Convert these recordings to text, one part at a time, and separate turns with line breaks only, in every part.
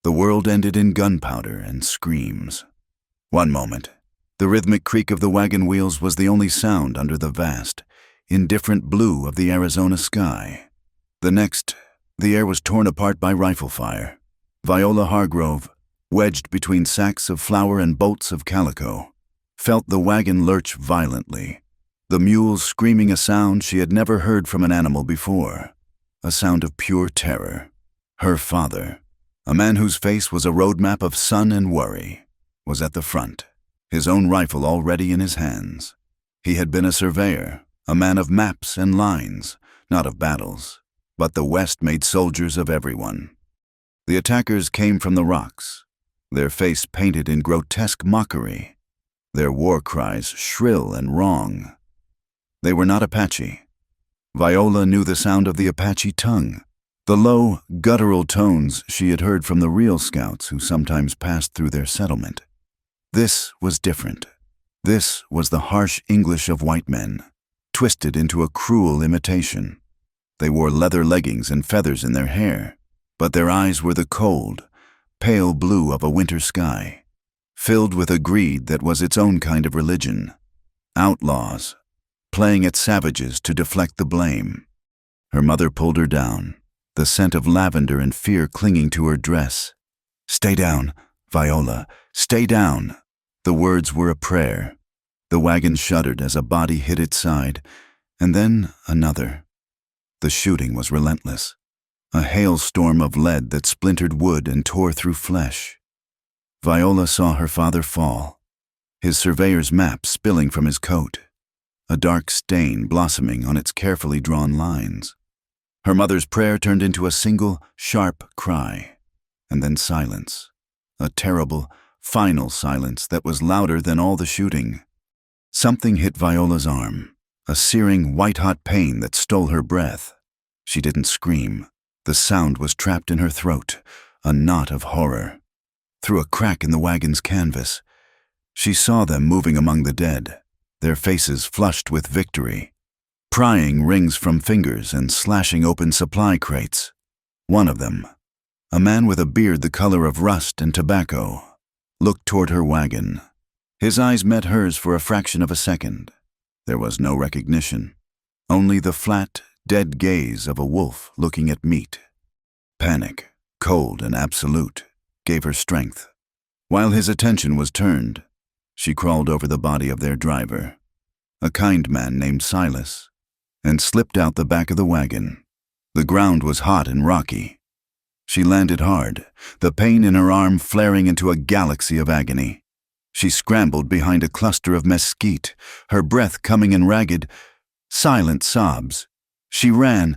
The world ended in gunpowder and screams. One moment, the rhythmic creak of the wagon wheels was the only sound under the vast, indifferent blue of the Arizona sky. The next, the air was torn apart by rifle fire. Viola Hargrove, wedged between sacks of flour and bolts of calico, felt the wagon lurch violently, the mules screaming a sound she had never heard from an animal before, a sound of pure terror. Her father, a man whose face was a roadmap of sun and worry, was at the front, his own rifle already in his hands. He had been a surveyor, a man of maps and lines, not of battles, but the West made soldiers of everyone. The attackers came from the rocks, their face painted in grotesque mockery, their war cries shrill and wrong. They were not Apache. Viola knew the sound of the Apache tongue, the low, guttural tones she had heard from the real scouts who sometimes passed through their settlement. This was different. This was the harsh English of white men, twisted into a cruel imitation. They wore leather leggings and feathers in their hair, but their eyes were the cold, pale blue of a winter sky, filled with a greed that was its own kind of religion. Outlaws, playing at savages to deflect the blame. Her mother pulled her down, the scent of lavender and fear clinging to her dress. "Stay down, Viola, stay down." The words were a prayer. The wagon shuddered as a body hit its side, and then another. The shooting was relentless, a hailstorm of lead that splintered wood and tore through flesh. Viola saw her father fall, his surveyor's map spilling from his coat, a dark stain blossoming on its carefully drawn lines. Her mother's prayer turned into a single, sharp cry, and then silence, a terrible, final silence that was louder than all the shooting. Something hit Viola's arm, a searing, white-hot pain that stole her breath. She didn't scream. The sound was trapped in her throat, a knot of horror. Through a crack in the wagon's canvas, she saw them moving among the dead, their faces flushed with victory, prying rings from fingers and slashing open supply crates. One of them, a man with a beard the color of rust and tobacco, looked toward her wagon. His eyes met hers for a fraction of a second. There was no recognition, only the flat, dead gaze of a wolf looking at meat. Panic, cold and absolute, gave her strength. While his attention was turned, she crawled over the body of their driver, a kind man named Silas, and slipped out the back of the wagon. The ground was hot and rocky. She landed hard, the pain in her arm flaring into a galaxy of agony. She scrambled behind a cluster of mesquite, her breath coming in ragged, silent sobs. She ran.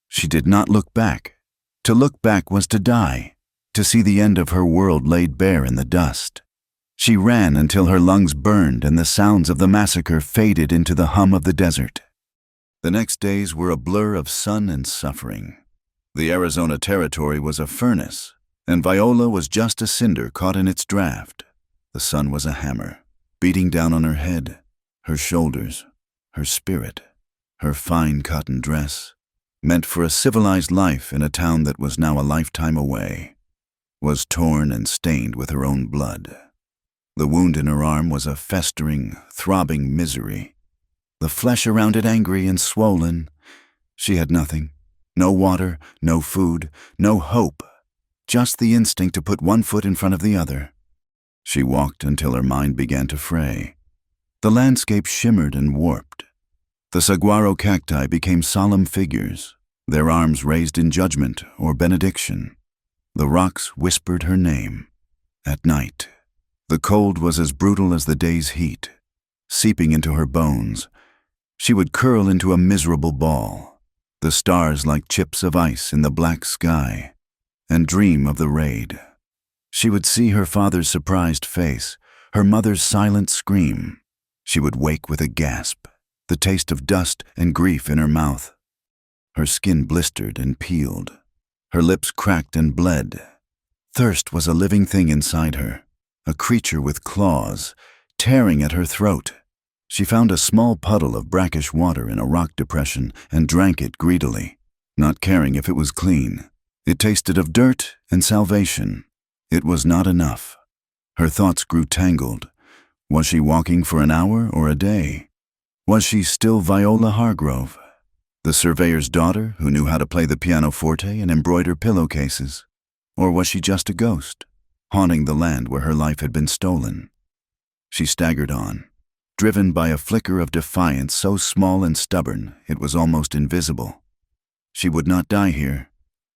She did not look back. To look back was to die, to see the end of her world laid bare in the dust. She ran until her lungs burned and the sounds of the massacre faded into the hum of the desert. The next days were a blur of sun and suffering. The Arizona Territory was a furnace, and Viola was just a cinder caught in its draft. The sun was a hammer, beating down on her head, her shoulders, her spirit. Her fine cotton dress, meant for a civilized life in a town that was now a lifetime away, was torn and stained with her own blood. The wound in her arm was a festering, throbbing misery, the flesh around it angry and swollen. She had nothing, no water, no food, no hope, just the instinct to put one foot in front of the other. She walked until her mind began to fray. The landscape shimmered and warped. The saguaro cacti became solemn figures, their arms raised in judgment or benediction. The rocks whispered her name. At night, the cold was as brutal as the day's heat. Seeping into her bones, she would curl into a miserable ball, the stars like chips of ice in the black sky, and dream of the raid. She would see her father's surprised face, her mother's silent scream. She would wake with a gasp, the taste of dust and grief in her mouth. Her skin blistered and peeled. Her lips cracked and bled. Thirst was a living thing inside her, a creature with claws, tearing at her throat. She found a small puddle of brackish water in a rock depression and drank it greedily, not caring if it was clean. It tasted of dirt and salvation. It was not enough. Her thoughts grew tangled. Was she walking for an hour or a day? Was she still Viola Hargrove, the surveyor's daughter who knew how to play the pianoforte and embroider pillowcases? Or was she just a ghost, haunting the land where her life had been stolen? She staggered on, driven by a flicker of defiance so small and stubborn it was almost invisible. She would not die here.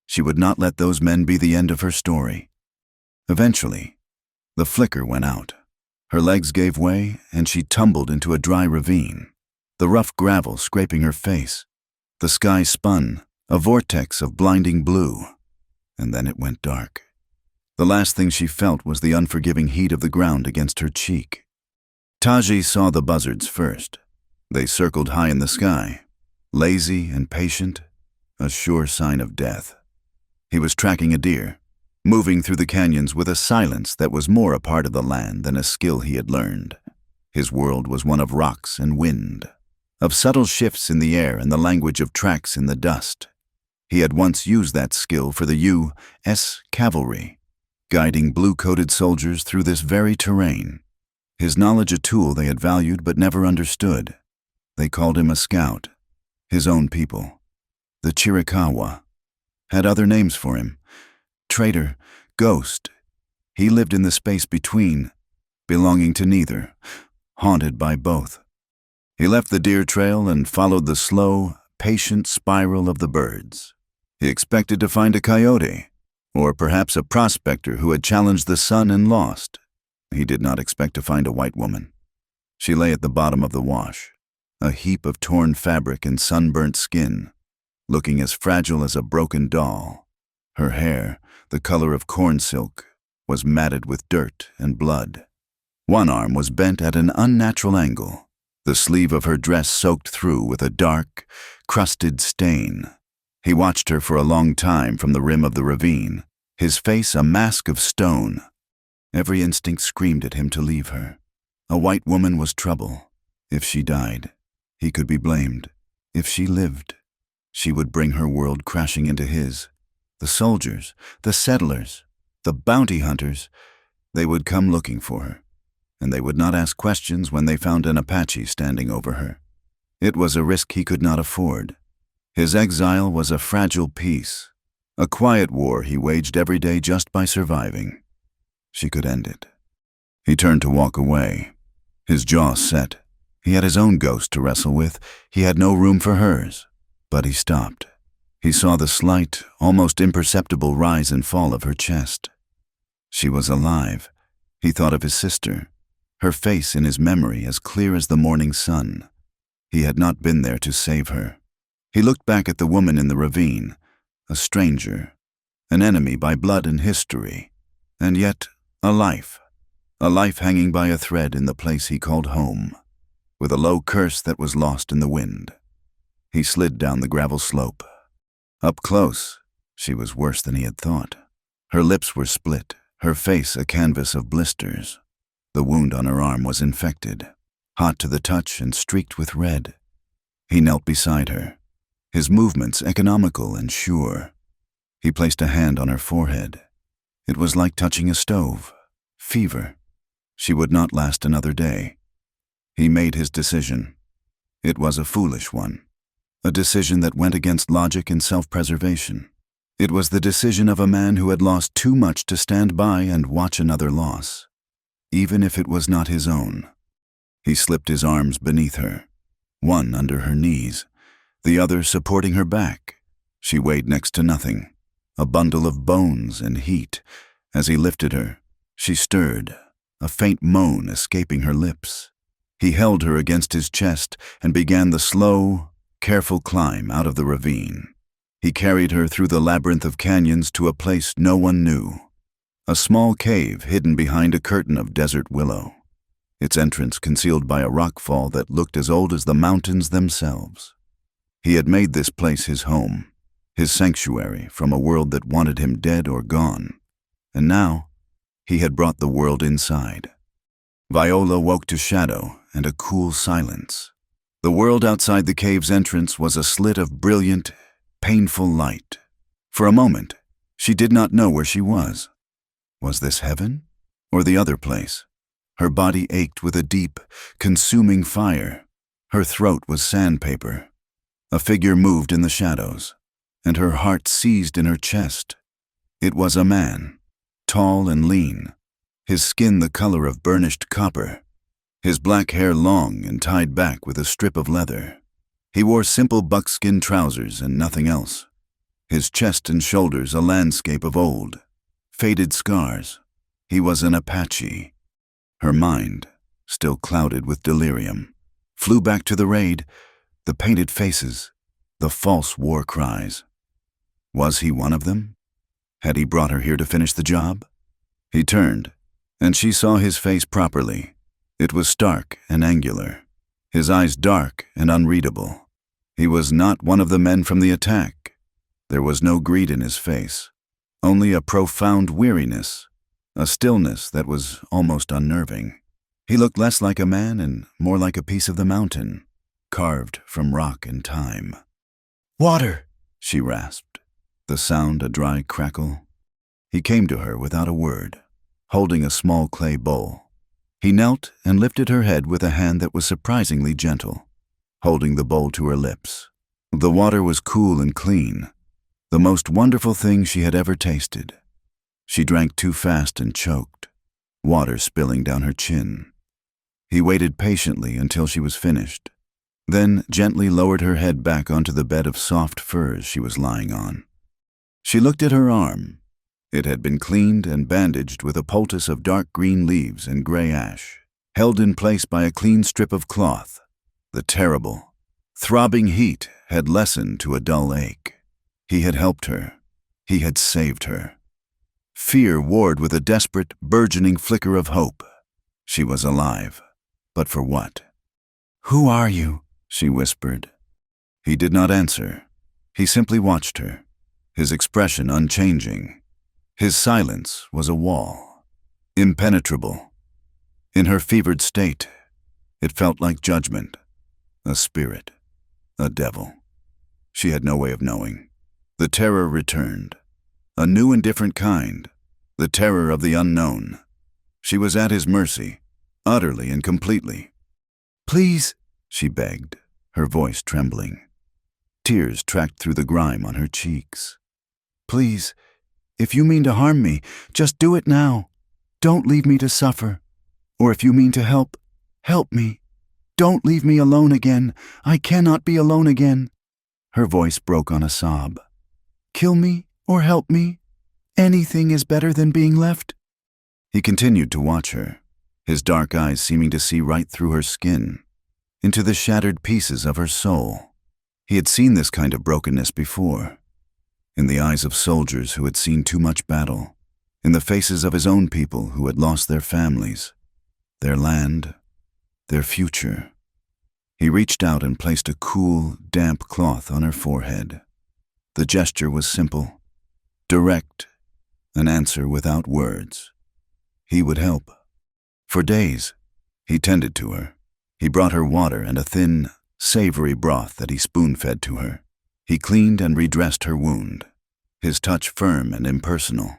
She would not let those men be the end of her story. Eventually, the flicker went out. Her legs gave way, and she tumbled into a dry ravine, the rough gravel scraping her face. The sky spun, a vortex of blinding blue, and then it went dark. The last thing she felt was the unforgiving heat of the ground against her cheek. Taji saw the buzzards first. They circled high in the sky, lazy and patient, a sure sign of death. He was tracking a deer, moving through the canyons with a silence that was more a part of the land than a skill he had learned. His world was one of rocks and wind, of subtle shifts in the air and the language of tracks in the dust. He had once used that skill for the U.S. Cavalry, guiding blue-coated soldiers through this very terrain. His knowledge a tool they had valued but never understood. They called him a scout. His own people, the Chiricahua, had other names for him. Traitor, ghost. He lived in the space between, belonging to neither, haunted by both. He left the deer trail and followed the slow, patient spiral of the birds. He expected to find a coyote, or perhaps a prospector who had challenged the sun and lost. He did not expect to find a white woman. She lay at the bottom of the wash, a heap of torn fabric and sunburnt skin, looking as fragile as a broken doll. Her hair, the color of corn silk, was matted with dirt and blood. One arm was bent at an unnatural angle, the sleeve of her dress soaked through with a dark, crusted stain. He watched her for a long time from the rim of the ravine, his face a mask of stone. Every instinct screamed at him to leave her. A white woman was trouble. If she died, he could be blamed. If she lived, she would bring her world crashing into his. The soldiers, the settlers, the bounty hunters, they would come looking for her, and they would not ask questions when they found an Apache standing over her. It was a risk he could not afford. His exile was a fragile peace, a quiet war he waged every day just by surviving. She could end it. He turned to walk away, his jaw set. He had his own ghost to wrestle with. He had no room for hers. But he stopped. He saw the slight, almost imperceptible rise and fall of her chest. She was alive. He thought of his sister, her face in his memory as clear as the morning sun. He had not been there to save her. He looked back at the woman in the ravine, a stranger, an enemy by blood and history, and yet a life hanging by a thread in the place he called home, with a low curse that was lost in the wind. He slid down the gravel slope. Up close, she was worse than he had thought. Her lips were split, her face a canvas of blisters. The wound on her arm was infected, hot to the touch and streaked with red. He knelt beside her, his movements economical and sure. He placed a hand on her forehead. It was like touching a stove. Fever. She would not last another day. He made his decision. It was a foolish one. A decision that went against logic and self-preservation. It was the decision of a man who had lost too much to stand by and watch another loss, even if it was not his own. He slipped his arms beneath her, one under her knees, the other supporting her back. She weighed next to nothing, a bundle of bones and heat. As he lifted her, she stirred, a faint moan escaping her lips. He held her against his chest and began the slow, careful climb out of the ravine. He carried her through the labyrinth of canyons to a place no one knew, a small cave hidden behind a curtain of desert willow, its entrance concealed by a rockfall that looked as old as the mountains themselves. He had made this place his home, his sanctuary from a world that wanted him dead or gone, and now he had brought the world inside. Viola woke to shadow and a cool silence. The world outside the cave's entrance was a slit of brilliant, painful light. For a moment, she did not know where she was. Was this heaven? Or the other place? Her body ached with a deep, consuming fire. Her throat was sandpaper. A figure moved in the shadows, and her heart seized in her chest. It was a man, tall and lean, his skin the color of burnished copper, his black hair long and tied back with a strip of leather. He wore simple buckskin trousers and nothing else. His chest and shoulders a landscape of old, faded scars. He was an Apache. Her mind, still clouded with delirium, flew back to the raid, the painted faces, the false war cries. Was he one of them? Had he brought her here to finish the job? He turned, and she saw his face properly. It was stark and angular, his eyes dark and unreadable. He was not one of the men from the attack. There was no greed in his face, only a profound weariness, a stillness that was almost unnerving. He looked less like a man and more like a piece of the mountain, carved from rock and time. "Water," she rasped, the sound a dry crackle. He came to her without a word, holding a small clay bowl. He knelt and lifted her head with a hand that was surprisingly gentle, holding the bowl to her lips. The water was cool and clean, the most wonderful thing she had ever tasted. She drank too fast and choked, water spilling down her chin. He waited patiently until she was finished, then gently lowered her head back onto the bed of soft furs she was lying on. She looked at her arm. It had been cleaned and bandaged with a poultice of dark green leaves and gray ash, held in place by a clean strip of cloth. The terrible, throbbing heat had lessened to a dull ache. He had helped her. He had saved her. Fear warred with a desperate, burgeoning flicker of hope. She was alive. But for what? "Who are you?" she whispered. He did not answer. He simply watched her, his expression unchanging. His silence was a wall, impenetrable. In her fevered state, it felt like judgment, a spirit, a devil. She had no way of knowing. The terror returned, a new and different kind, the terror of the unknown. She was at his mercy, utterly and completely. "Please," she begged, her voice trembling. Tears tracked through the grime on her cheeks. "Please, if you mean to harm me, just do it now. Don't leave me to suffer. Or if you mean to help, help me. Don't leave me alone again. I cannot be alone again." Her voice broke on a sob. "Kill me or help me. Anything is better than being left." He continued to watch her, his dark eyes seeming to see right through her skin, into the shattered pieces of her soul. He had seen this kind of brokenness before, in the eyes of soldiers who had seen too much battle, in the faces of his own people who had lost their families, their land, their future. He reached out and placed a cool, damp cloth on her forehead. The gesture was simple, direct, an answer without words. He would help. For days, he tended to her. He brought her water and a thin, savory broth that he spoon-fed to her. He cleaned and redressed her wound, his touch firm and impersonal,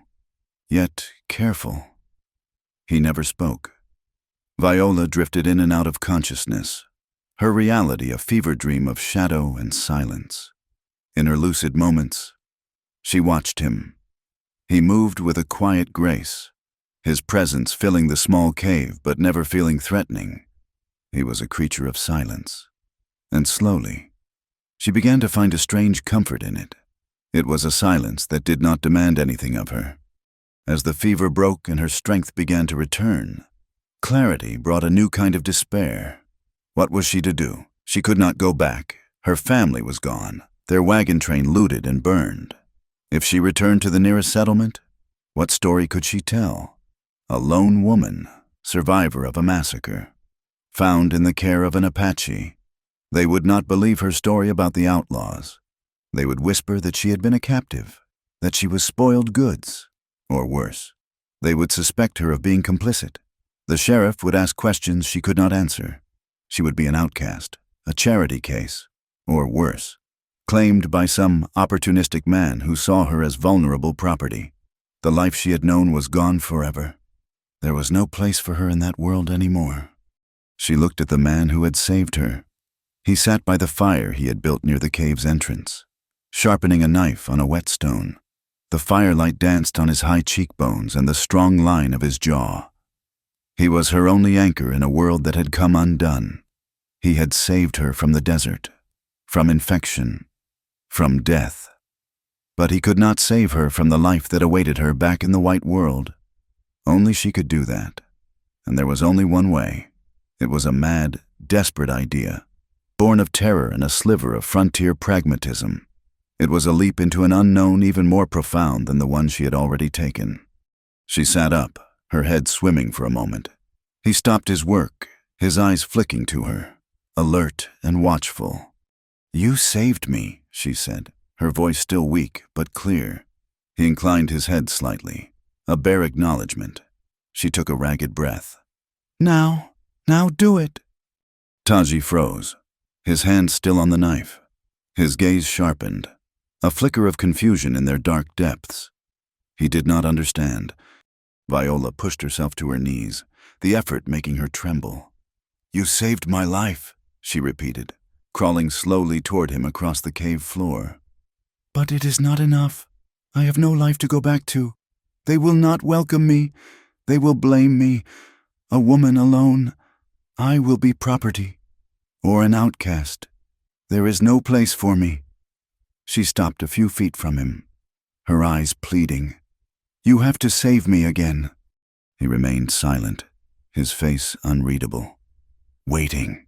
yet careful. He never spoke. Viola drifted in and out of consciousness, her reality a fever dream of shadow and silence. In her lucid moments, she watched him. He moved with a quiet grace, his presence filling the small cave but never feeling threatening. He was a creature of silence. And slowly, she began to find a strange comfort in it. It was a silence that did not demand anything of her. As the fever broke and her strength began to return, clarity brought a new kind of despair. What was she to do? She could not go back. Her family was gone, their wagon train looted and burned. If she returned to the nearest settlement, what story could she tell? A lone woman, survivor of a massacre, found in the care of an Apache. They would not believe her story about the outlaws. They would whisper that she had been a captive, that she was spoiled goods, or worse. They would suspect her of being complicit. The sheriff would ask questions she could not answer. She would be an outcast, a charity case, or worse, claimed by some opportunistic man who saw her as vulnerable property. The life she had known was gone forever. There was no place for her in that world anymore. She looked at the man who had saved her. He sat by the fire he had built near the cave's entrance, sharpening a knife on a whetstone. The firelight danced on his high cheekbones and the strong line of his jaw. He was her only anchor in a world that had come undone. He had saved her from the desert, from infection, from death. But he could not save her from the life that awaited her back in the white world. Only she could do that. And there was only one way. It was a mad, desperate idea, born of terror and a sliver of frontier pragmatism. It was a leap into an unknown even more profound than the one she had already taken. She sat up, her head swimming for a moment. He stopped his work, his eyes flicking to her, alert and watchful. "You saved me," she said, her voice still weak but clear. He inclined his head slightly, a bare acknowledgement. She took a ragged breath. Now do it." Taji froze, his hand still on the knife. His gaze sharpened, a flicker of confusion in their dark depths. He did not understand. Viola pushed herself to her knees, the effort making her tremble. "You saved my life," she repeated, crawling slowly toward him across the cave floor. "But it is not enough. I have no life to go back to. They will not welcome me. They will blame me. A woman alone. I will be property, or an outcast. There is no place for me." She stopped a few feet from him, her eyes pleading. "You have to save me again." He remained silent, his face unreadable, waiting.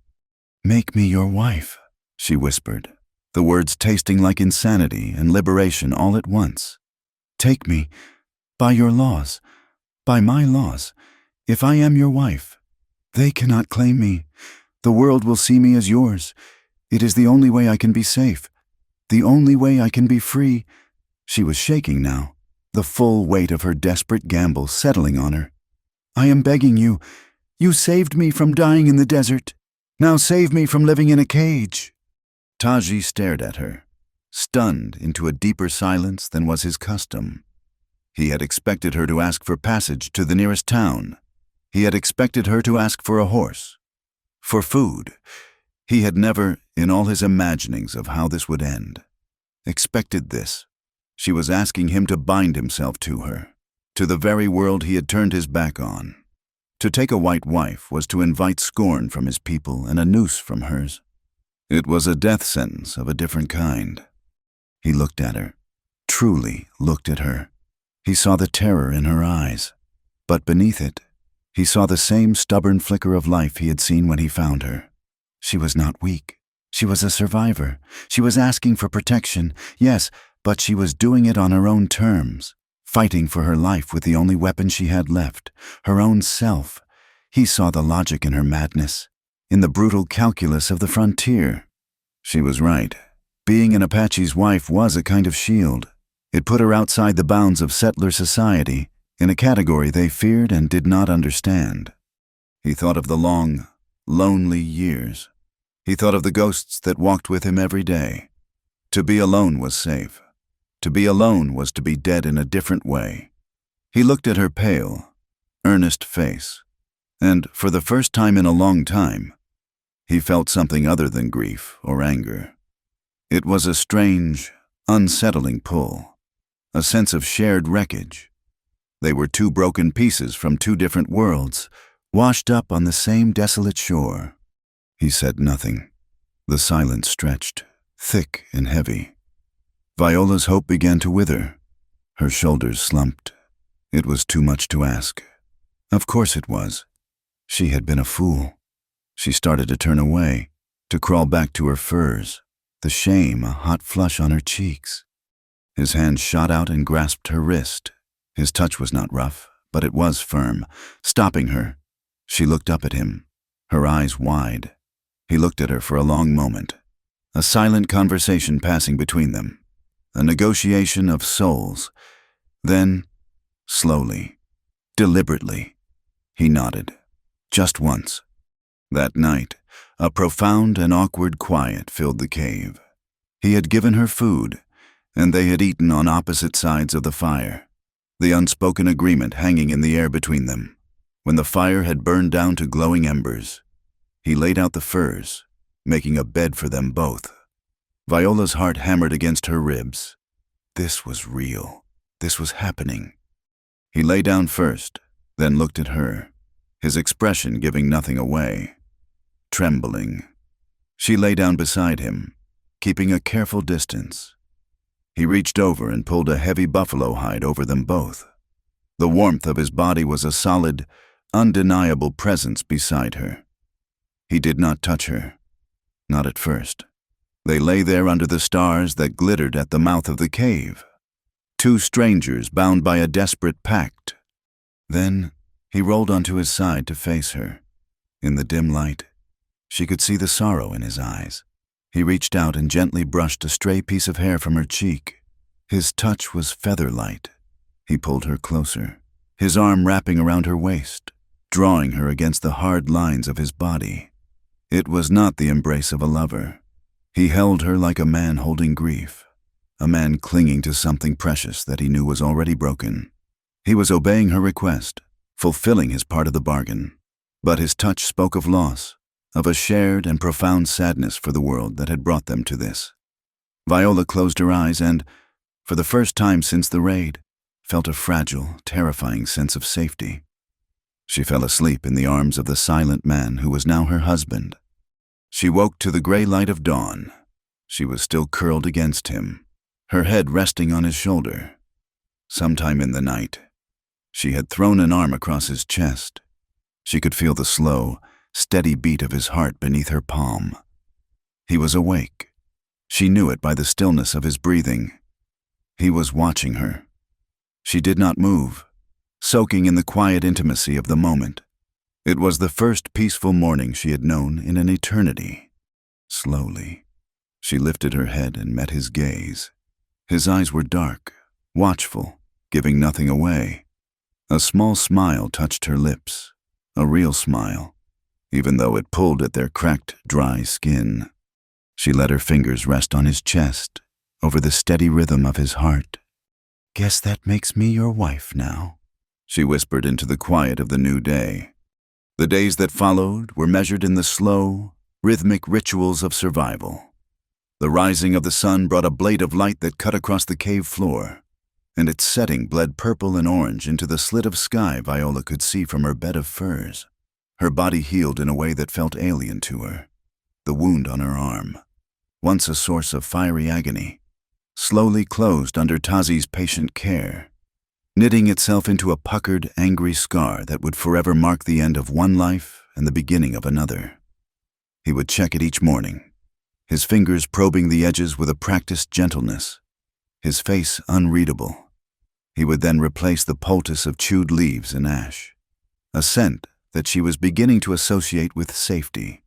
"Make me your wife," she whispered, the words tasting like insanity and liberation all at once. "Take me, by your laws, by my laws. If I am your wife, they cannot claim me. The world will see me as yours. It is the only way I can be safe. The only way I can be free." She was shaking now, the full weight of her desperate gamble settling on her. "I am begging you. You saved me from dying in the desert. Now save me from living in a cage." Taji stared at her, stunned into a deeper silence than was his custom. He had expected her to ask for passage to the nearest town. He had expected her to ask for a horse, for food. He had never, in all his imaginings of how this would end, expected this. She was asking him to bind himself to her, to the very world he had turned his back on. To take a white wife was to invite scorn from his people and a noose from hers. It was a death sentence of a different kind. He looked at her, truly looked at her. He saw the terror in her eyes, but beneath it, he saw the same stubborn flicker of life he had seen when he found her. She was not weak. She was a survivor. She was asking for protection, yes, but she was doing it on her own terms, fighting for her life with the only weapon she had left, her own self. He saw the logic in her madness, in the brutal calculus of the frontier. She was right. Being an Apache's wife was a kind of shield. It put her outside the bounds of settler society, in a category they feared and did not understand. He thought of the long, lonely years. He thought of the ghosts that walked with him every day. To be alone was safe. To be alone was to be dead in a different way. He looked at her pale, earnest face, and for the first time in a long time, he felt something other than grief or anger. It was a strange, unsettling pull, a sense of shared wreckage. They were two broken pieces from two different worlds, washed up on the same desolate shore. He said nothing. The silence stretched, thick and heavy. Viola's hope began to wither. Her shoulders slumped. It was too much to ask. Of course it was. She had been a fool. She started to turn away, to crawl back to her furs, the shame a hot flush on her cheeks. His hand shot out and grasped her wrist. His touch was not rough, but it was firm, stopping her. She looked up at him, her eyes wide. He looked at her for a long moment, a silent conversation passing between them, a negotiation of souls. Then, slowly, deliberately, he nodded, just once. That night, a profound and awkward quiet filled the cave. He had given her food, and they had eaten on opposite sides of the fire. the unspoken agreement hanging in the air between them. When the fire had burned down to glowing embers, he laid out the furs, making a bed for them both. Viola's heart hammered against her ribs. This was real. This was happening. He lay down first, then looked at her, his expression giving nothing away. Trembling, she lay down beside him, keeping a careful distance. He reached over and pulled a heavy buffalo hide over them both. The warmth of his body was a solid, undeniable presence beside her. He did not touch her, not at first. They lay there under the stars that glittered at the mouth of the cave, two strangers bound by a desperate pact. Then he rolled onto his side to face her. In the dim light, she could see the sorrow in his eyes. He reached out and gently brushed a stray piece of hair from her cheek. His touch was feather-light. He pulled her closer, his arm wrapping around her waist, drawing her against the hard lines of his body. It was not the embrace of a lover. He held her like a man holding grief, a man clinging to something precious that he knew was already broken. He was obeying her request, fulfilling his part of the bargain. But his touch spoke of loss, of a shared and profound sadness for the world that had brought them to this. Viola closed her eyes and, for the first time since the raid, felt a fragile, terrifying sense of safety. She fell asleep in the arms of the silent man who was now her husband. She woke to the gray light of dawn. She was still curled against him, her head resting on his shoulder. Sometime in the night, she had thrown an arm across his chest. She could feel the slow, steady beat of his heart beneath her palm. He was awake. She knew it by the stillness of his breathing. He was watching her. She did not move, soaking in the quiet intimacy of the moment. It was the first peaceful morning she had known in an eternity. Slowly, she lifted her head and met his gaze. His eyes were dark, watchful, giving nothing away. A small smile touched her lips, a real smile, even though it pulled at their cracked, dry skin. She let her fingers rest on his chest, over the steady rhythm of his heart. "Guess that makes me your wife now," she whispered into the quiet of the new day. The days that followed were measured in the slow, rhythmic rituals of survival. The rising of the sun brought a blade of light that cut across the cave floor, and its setting bled purple and orange into the slit of sky Viola could see from her bed of furs. Her body healed in a way that felt alien to her. The wound on her arm, once a source of fiery agony, slowly closed under Tazi's patient care, knitting itself into a puckered, angry scar that would forever mark the end of one life and the beginning of another. He would check it each morning, his fingers probing the edges with a practiced gentleness, his face unreadable. He would then replace the poultice of chewed leaves and ash, a scent that she was beginning to associate with safety.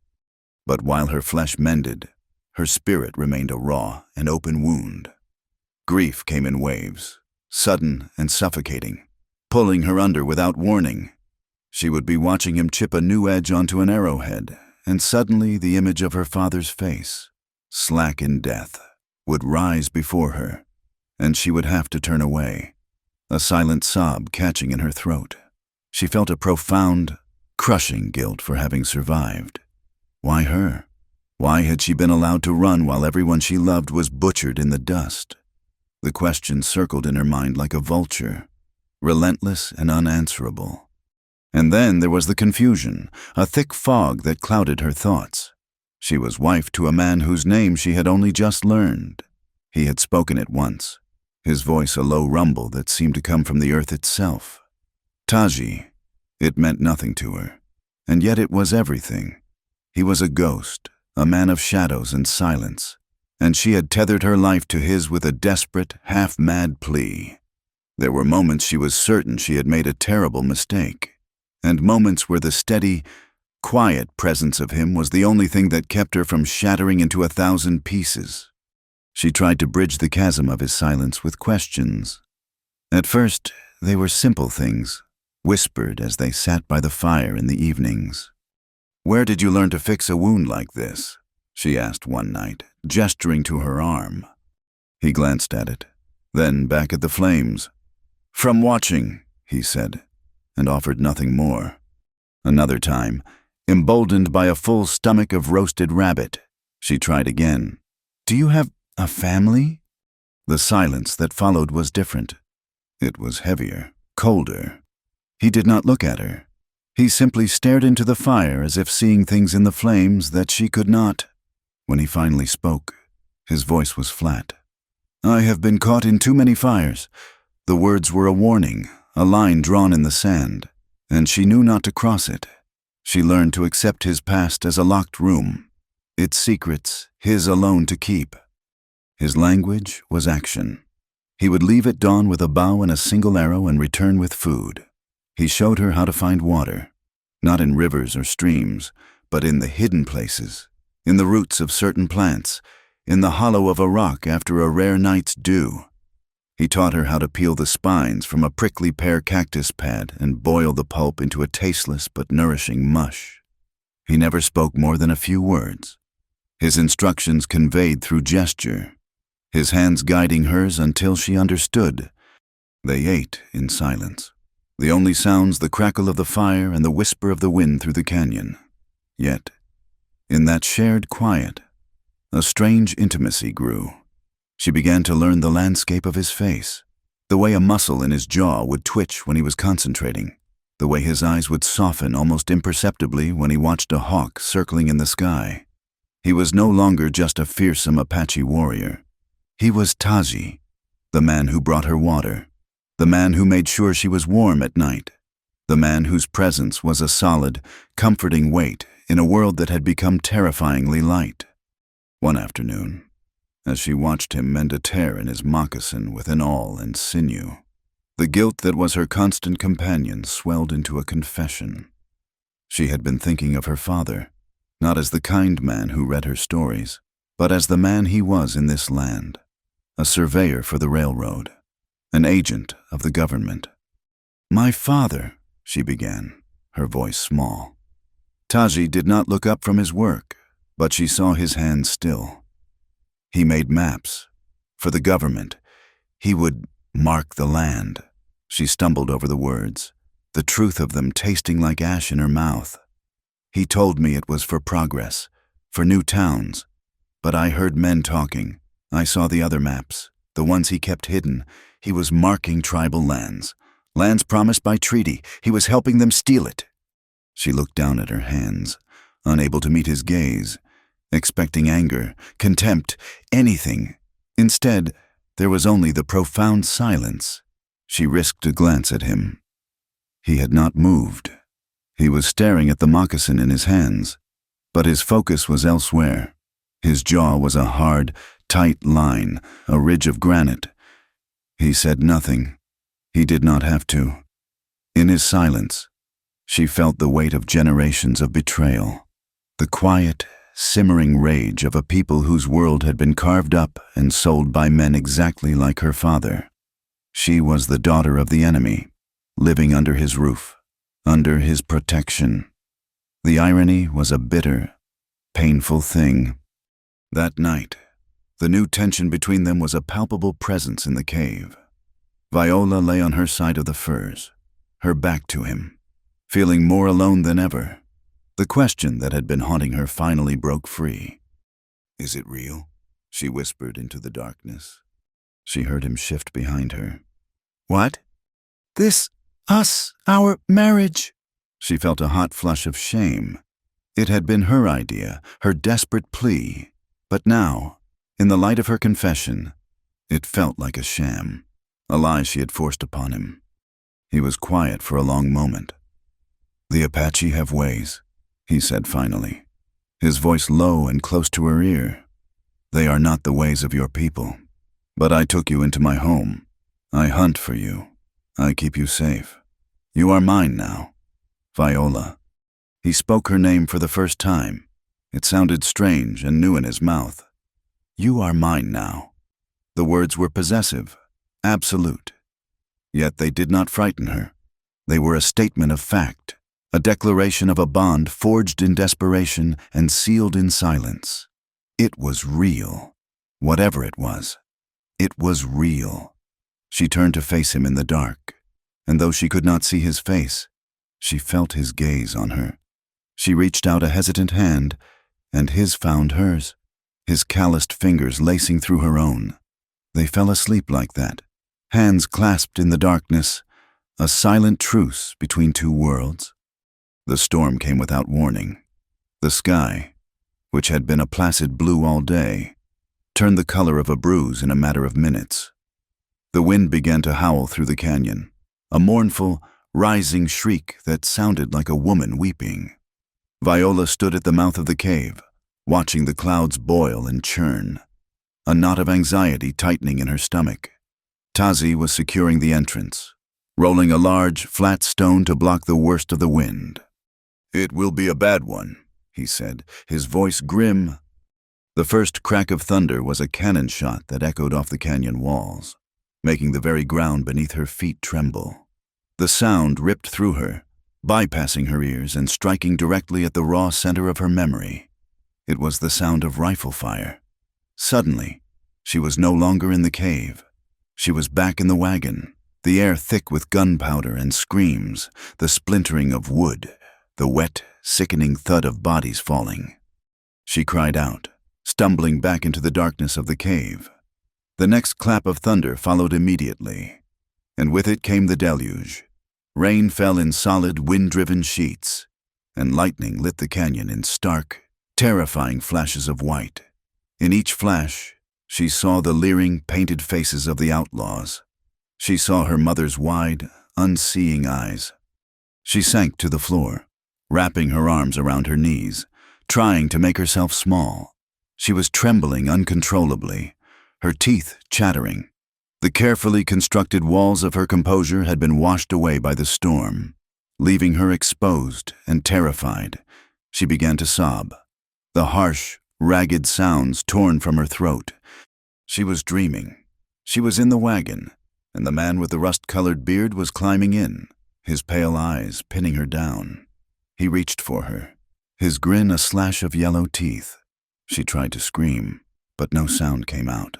But while her flesh mended, her spirit remained a raw and open wound. Grief came in waves, sudden and suffocating, pulling her under without warning. She would be watching him chip a new edge onto an arrowhead, and suddenly the image of her father's face, slack in death, would rise before her, and she would have to turn away, a silent sob catching in her throat. She felt a profound, crushing guilt for having survived. Why her? Why had she been allowed to run while everyone she loved was butchered in the dust? The question circled in her mind like a vulture, relentless and unanswerable. And then there was the confusion, a thick fog that clouded her thoughts. She was wife to a man whose name she had only just learned. He had spoken it once, his voice a low rumble that seemed to come from the earth itself. Taji. It meant nothing to her, and yet it was everything. He was a ghost, a man of shadows and silence, and she had tethered her life to his with a desperate, half-mad plea. There were moments she was certain she had made a terrible mistake, and moments where the steady, quiet presence of him was the only thing that kept her from shattering into 1,000 pieces. She tried to bridge the chasm of his silence with questions. At first, they were simple things, whispered as they sat by the fire in the evenings. "Where did you learn to fix a wound like this?" she asked one night, gesturing to her arm. He glanced at it, then back at the flames. "From watching," he said, and offered nothing more. Another time, emboldened by a full stomach of roasted rabbit, she tried again. "Do you have a family?" The silence that followed was different. It was heavier, colder. He did not look at her. He simply stared into the fire as if seeing things in the flames that she could not. When he finally spoke, his voice was flat. "I have been caught in too many fires." The words were a warning, a line drawn in the sand, and she knew not to cross it. She learned to accept his past as a locked room, its secrets his alone to keep. His language was action. He would leave at dawn with a bow and a single arrow and return with food. He showed her how to find water, not in rivers or streams, but in the hidden places, in the roots of certain plants, in the hollow of a rock after a rare night's dew. He taught her how to peel the spines from a prickly pear cactus pad and boil the pulp into a tasteless but nourishing mush. He never spoke more than a few words. His instructions conveyed through gesture, his hands guiding hers until she understood. They ate in silence. The only sounds the crackle of the fire and the whisper of the wind through the canyon. Yet, in that shared quiet, a strange intimacy grew. She began to learn the landscape of his face, the way a muscle in his jaw would twitch when he was concentrating, the way his eyes would soften almost imperceptibly when he watched a hawk circling in the sky. He was no longer just a fearsome Apache warrior. He was Taji, the man who brought her water, the man who made sure she was warm at night, the man whose presence was a solid, comforting weight in a world that had become terrifyingly light. One afternoon, as she watched him mend a tear in his moccasin with an awl and sinew, the guilt that was her constant companion swelled into a confession. She had been thinking of her father, not as the kind man who read her stories, but as the man he was in this land, a surveyor for the railroad, an agent of the government. "My father," she began, her voice small. Taji did not look up from his work, but she saw his hands still. He made maps. For the government. He would mark the land. She stumbled over the words, the truth of them tasting like ash in her mouth. "He told me it was for progress, for new towns. But I heard men talking. I saw the other maps, the ones he kept hidden. He was marking tribal lands. Lands promised by treaty. He was helping them steal it." She looked down at her hands, unable to meet his gaze, expecting anger, contempt, anything. Instead, there was only the profound silence. She risked a glance at him. He had not moved. He was staring at the moccasin in his hands, but his focus was elsewhere. His jaw was a hard, tight line, a ridge of granite. He said nothing. He did not have to. In his silence, she felt the weight of generations of betrayal, the quiet, simmering rage of a people whose world had been carved up and sold by men exactly like her father. She was the daughter of the enemy, living under his roof, under his protection. The irony was a bitter, painful thing. That night, the new tension between them was a palpable presence in the cave. Viola lay on her side of the furs, her back to him, feeling more alone than ever. The question that had been haunting her finally broke free. "Is it real?" she whispered into the darkness. She heard him shift behind her. "What?" "This, us, our marriage." She felt a hot flush of shame. It had been her idea, her desperate plea. But now, in the light of her confession, it felt like a sham, a lie she had forced upon him. He was quiet for a long moment. "The Apache have ways," he said finally, his voice low and close to her ear. "They are not the ways of your people. But I took you into my home. I hunt for you. I keep you safe. You are mine now. Viola." He spoke her name for the first time. It sounded strange and new in his mouth. "You are mine now." The words were possessive, absolute. Yet they did not frighten her. They were a statement of fact, a declaration of a bond forged in desperation and sealed in silence. It was real. Whatever it was real. She turned to face him in the dark, and though she could not see his face, she felt his gaze on her. She reached out a hesitant hand, and his found hers, his calloused fingers lacing through her own. They fell asleep like that, hands clasped in the darkness, a silent truce between two worlds. The storm came without warning. The sky, which had been a placid blue all day, turned the color of a bruise in a matter of minutes. The wind began to howl through the canyon, a mournful, rising shriek that sounded like a woman weeping. Viola stood at the mouth of the cave, watching the clouds boil and churn, a knot of anxiety tightening in her stomach. Tazi was securing the entrance, rolling a large, flat stone to block the worst of the wind. "It will be a bad one," he said, his voice grim. The first crack of thunder was a cannon shot that echoed off the canyon walls, making the very ground beneath her feet tremble. The sound ripped through her, bypassing her ears and striking directly at the raw center of her memory. It was the sound of rifle fire. Suddenly, she was no longer in the cave. She was back in the wagon, the air thick with gunpowder and screams, the splintering of wood, the wet, sickening thud of bodies falling. She cried out, stumbling back into the darkness of the cave. The next clap of thunder followed immediately, and with it came the deluge. Rain fell in solid, wind-driven sheets, and lightning lit the canyon in stark, terrifying flashes of white. In each flash, she saw the leering, painted faces of the outlaws. She saw her mother's wide, unseeing eyes. She sank to the floor, wrapping her arms around her knees, trying to make herself small. She was trembling uncontrollably, her teeth chattering. The carefully constructed walls of her composure had been washed away by the storm, leaving her exposed and terrified. She began to sob, the harsh, ragged sounds torn from her throat. She was dreaming. She was in the wagon, and the man with the rust-colored beard was climbing in, his pale eyes pinning her down. He reached for her, his grin a slash of yellow teeth. She tried to scream, but no sound came out.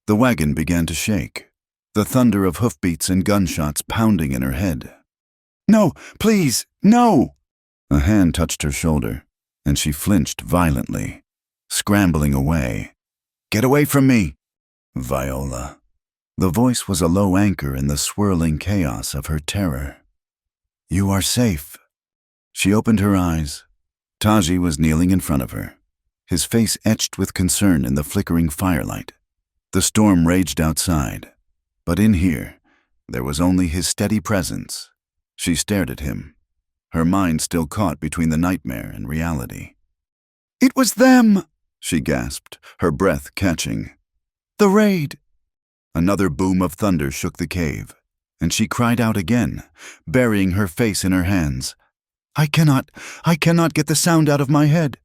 The wagon began to shake, the thunder of hoofbeats and gunshots pounding in her head. "No, please, no!" A hand touched her shoulder, and she flinched violently, scrambling away. "Get away from me!" "Viola." The voice was a low anchor in the swirling chaos of her terror. "You are safe." She opened her eyes. Taji was kneeling in front of her, his face etched with concern in the flickering firelight. The storm raged outside, but in here, there was only his steady presence. She stared at him, her mind still caught between the nightmare and reality. "It was them!" she gasped, her breath catching. "The raid!" Another boom of thunder shook the cave, and she cried out again, burying her face in her hands. I cannot get the sound out of my head."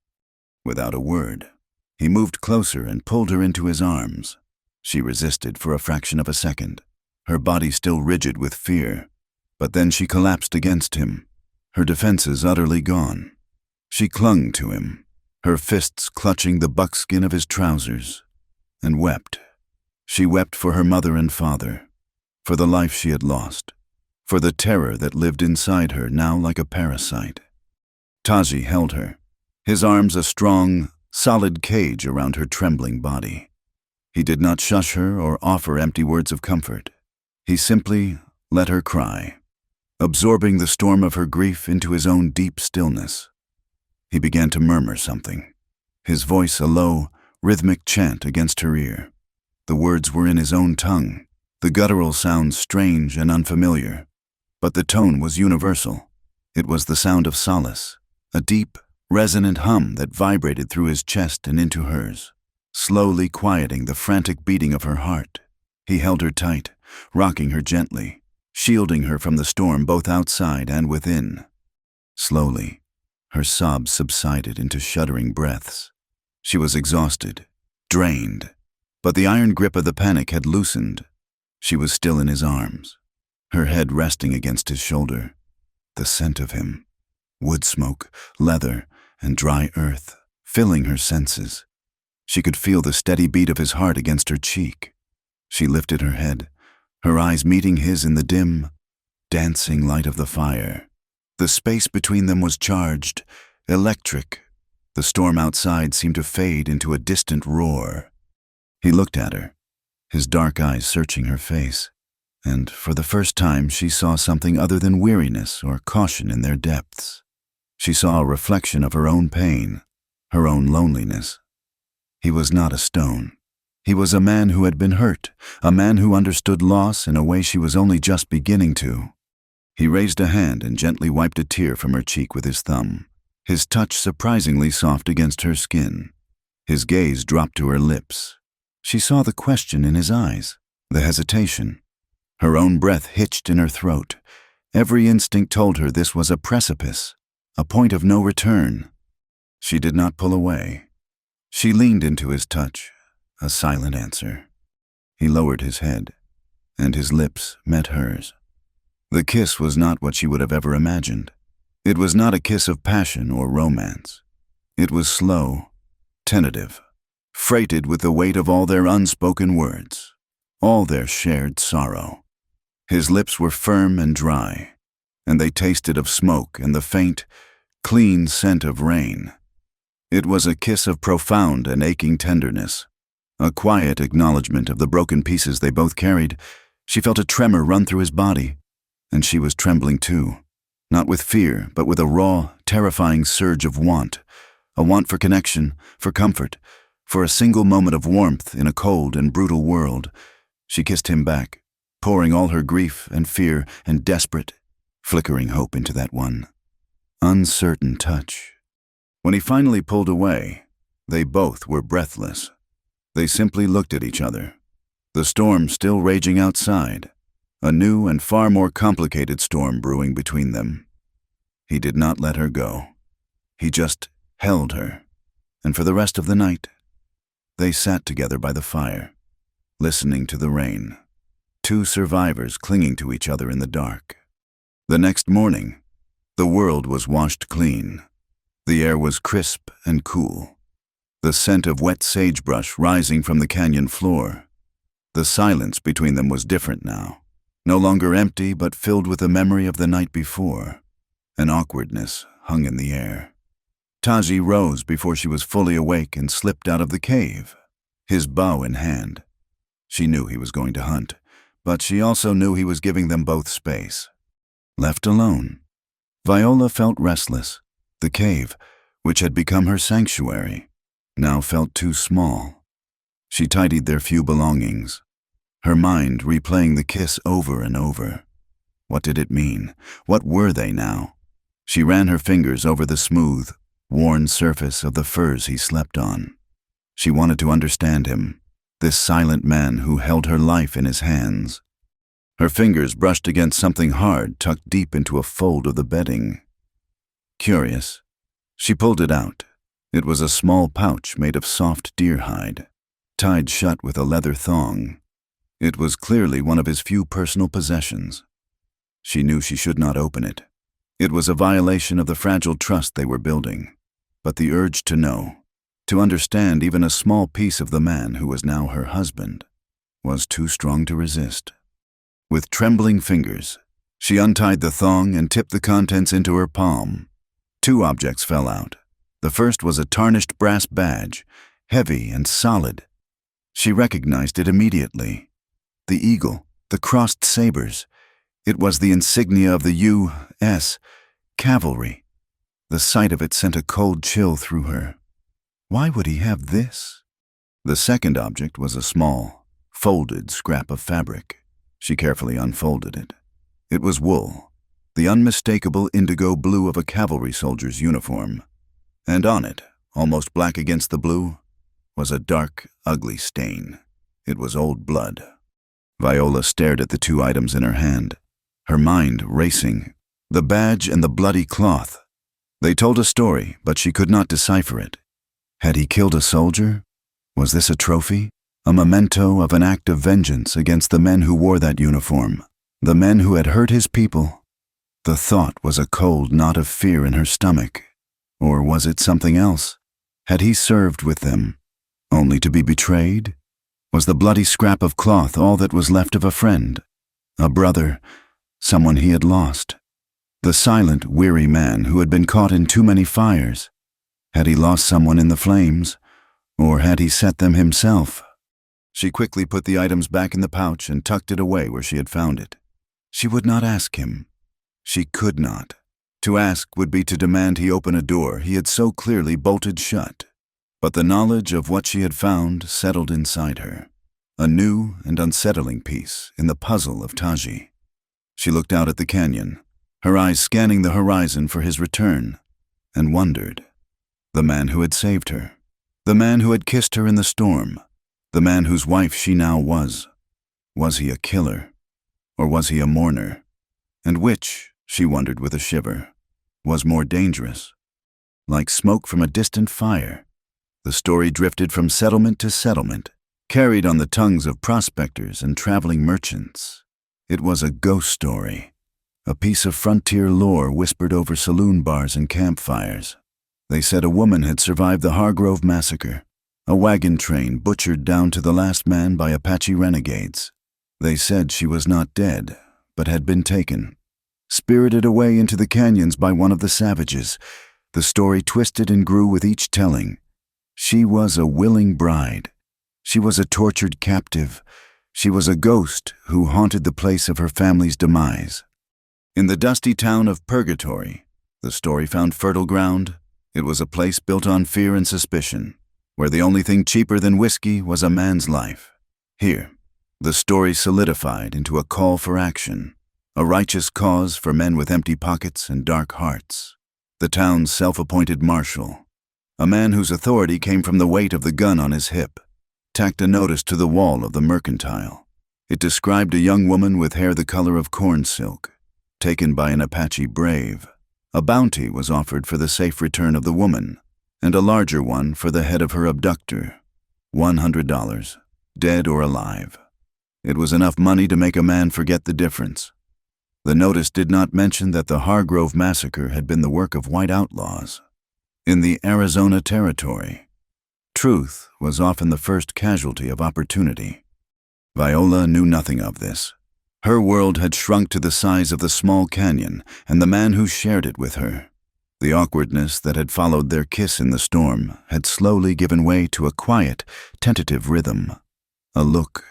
Without a word, he moved closer and pulled her into his arms. She resisted for a fraction of a second, her body still rigid with fear, but then she collapsed against him, her defenses utterly gone. She clung to him, her fists clutching the buckskin of his trousers, and wept. She wept for her mother and father, for the life she had lost, for the terror that lived inside her now like a parasite. Taji held her, his arms a strong, solid cage around her trembling body. He did not shush her or offer empty words of comfort. He simply let her cry, absorbing the storm of her grief into his own deep stillness. He began to murmur something, his voice a low, rhythmic chant against her ear. The words were in his own tongue, the guttural sounds strange and unfamiliar, but the tone was universal. It was the sound of solace, a deep, resonant hum that vibrated through his chest and into hers, slowly quieting the frantic beating of her heart. He held her tight, rocking her gently, shielding her from the storm both outside and within. Slowly, her sobs subsided into shuddering breaths. She was exhausted, drained, but the iron grip of the panic had loosened. She was still in his arms, her head resting against his shoulder. The scent of him, wood smoke, leather, and dry earth, filling her senses. She could feel the steady beat of his heart against her cheek. She lifted her head, her eyes meeting his in the dim, dancing light of the fire. The space between them was charged, electric. The storm outside seemed to fade into a distant roar. He looked at her, his dark eyes searching her face, and for the first time she saw something other than weariness or caution in their depths. She saw a reflection of her own pain, her own loneliness. He was not a stone. He was a man who had been hurt, a man who understood loss in a way she was only just beginning to. He raised a hand and gently wiped a tear from her cheek with his thumb, his touch surprisingly soft against her skin. His gaze dropped to her lips. She saw the question in his eyes, the hesitation. Her own breath hitched in her throat. Every instinct told her this was a precipice, a point of no return. She did not pull away. She leaned into his touch, a silent answer. He lowered his head, and his lips met hers. The kiss was not what she would have ever imagined. It was not a kiss of passion or romance. It was slow, tentative, freighted with the weight of all their unspoken words, all their shared sorrow. His lips were firm and dry, and they tasted of smoke and the faint, clean scent of rain. It was a kiss of profound and aching tenderness, a quiet acknowledgement of the broken pieces they both carried. She felt a tremor run through his body, and she was trembling too, not with fear, but with a raw, terrifying surge of want, a want for connection, for comfort, for a single moment of warmth in a cold and brutal world. She kissed him back, pouring all her grief and fear and desperate, flickering hope into that one uncertain touch. When he finally pulled away, they both were breathless. They simply looked at each other, the storm still raging outside, a new and far more complicated storm brewing between them. He did not let her go. He just held her, and for the rest of the night, they sat together by the fire, listening to the rain, two survivors clinging to each other in the dark. The next morning, the world was washed clean. The air was crisp and cool, the scent of wet sagebrush rising from the canyon floor. The silence between them was different now, no longer empty but filled with the memory of the night before. An awkwardness hung in the air. Taji rose before she was fully awake and slipped out of the cave, his bow in hand. She knew he was going to hunt, but she also knew he was giving them both space. Left alone, Viola felt restless. The cave, which had become her sanctuary, now felt too small. She tidied their few belongings, her mind replaying the kiss over and over. What did it mean? What were they now? She ran her fingers over the smooth, worn surface of the furs he slept on. She wanted to understand him, this silent man who held her life in his hands. Her fingers brushed against something hard tucked deep into a fold of the bedding. Curious, she pulled it out. It was a small pouch made of soft deer hide, tied shut with a leather thong. It was clearly one of his few personal possessions. She knew she should not open it. It was a violation of the fragile trust they were building. But the urge to know, to understand even a small piece of the man who was now her husband, was too strong to resist. With trembling fingers, she untied the thong and tipped the contents into her palm. Two objects fell out. The first was a tarnished brass badge, heavy and solid. She recognized it immediately. The eagle, the crossed sabers. It was the insignia of the U.S. Cavalry. The sight of it sent a cold chill through her. Why would he have this? The second object was a small, folded scrap of fabric. She carefully unfolded it. It was wool, the unmistakable indigo blue of a cavalry soldier's uniform. And on it, almost black against the blue, was a dark, ugly stain. It was old blood. Viola stared at the two items in her hand, her mind racing. The badge and the bloody cloth. They told a story, but she could not decipher it. Had he killed a soldier? Was this a trophy? A memento of an act of vengeance against the men who wore that uniform, the men who had hurt his people? The thought was a cold knot of fear in her stomach. Or was it something else? Had he served with them, only to be betrayed? Was the bloody scrap of cloth all that was left of a friend, a brother, someone he had lost. The silent, weary man who had been caught in too many fires. Had he lost someone in the flames, or had he set them himself? She quickly put the items back in the pouch and tucked it away where she had found it. She would not ask him. She could not. To ask would be to demand he open a door he had so clearly bolted shut. But the knowledge of what she had found settled inside her, a new and unsettling piece in the puzzle of Taji. She looked out at the canyon, her eyes scanning the horizon for his return, and wondered. The man who had saved her, the man who had kissed her in the storm, the man whose wife she now was he a killer, or was he a mourner? And which, she wondered with a shiver, was more dangerous? Like smoke from a distant fire, the story drifted from settlement to settlement, carried on the tongues of prospectors and traveling merchants. It was a ghost story, a piece of frontier lore whispered over saloon bars and campfires. They said a woman had survived the Hargrove massacre, a wagon train butchered down to the last man by Apache renegades. They said she was not dead, but had been taken, spirited away into the canyons by one of the savages. The story twisted and grew with each telling. She was a willing bride. She was a tortured captive. She was a ghost who haunted the place of her family's demise. In the dusty town of Purgatory, the story found fertile ground. It was a place built on fear and suspicion, where the only thing cheaper than whiskey was a man's life. Here, the story solidified into a call for action, a righteous cause for men with empty pockets and dark hearts. The town's self-appointed marshal, a man whose authority came from the weight of the gun on his hip, tacked a notice to the wall of the mercantile. It described a young woman with hair the color of corn silk, taken by an Apache brave. A bounty was offered for the safe return of the woman, and a larger one for the head of her abductor. $100, dead or alive. It was enough money to make a man forget the difference. The notice did not mention that the Hargrove massacre had been the work of white outlaws. In the Arizona Territory, truth was often the first casualty of opportunity. Viola knew nothing of this. Her world had shrunk to the size of the small canyon and the man who shared it with her. The awkwardness that had followed their kiss in the storm had slowly given way to a quiet, tentative rhythm. A look,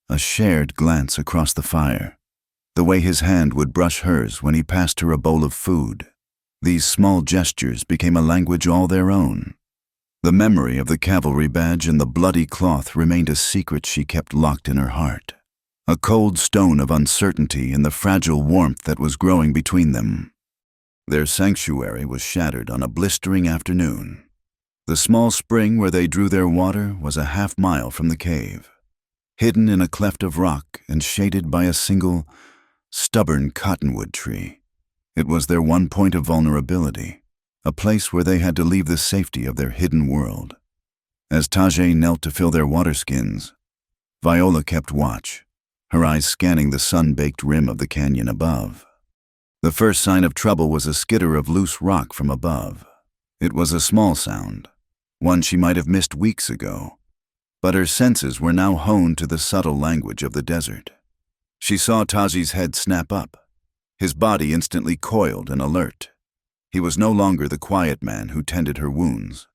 a shared glance across the fire. The way his hand would brush hers when he passed her a bowl of food. These small gestures became a language all their own. The memory of the cavalry badge and the bloody cloth remained a secret she kept locked in her heart. A cold stone of uncertainty in the fragile warmth that was growing between them. Their sanctuary was shattered on a blistering afternoon. The small spring where they drew their water was a half-mile from the cave, hidden in a cleft of rock and shaded by a single, stubborn cottonwood tree. It was their one point of vulnerability, a place where they had to leave the safety of their hidden world. As Taji knelt to fill their water skins, Viola kept watch, her eyes scanning the sun-baked rim of the canyon above. The first sign of trouble was a skitter of loose rock from above. It was a small sound, one she might have missed weeks ago, but her senses were now honed to the subtle language of the desert. She saw Taji's head snap up, his body instantly coiled and alert. He was no longer the quiet man who tended her wounds.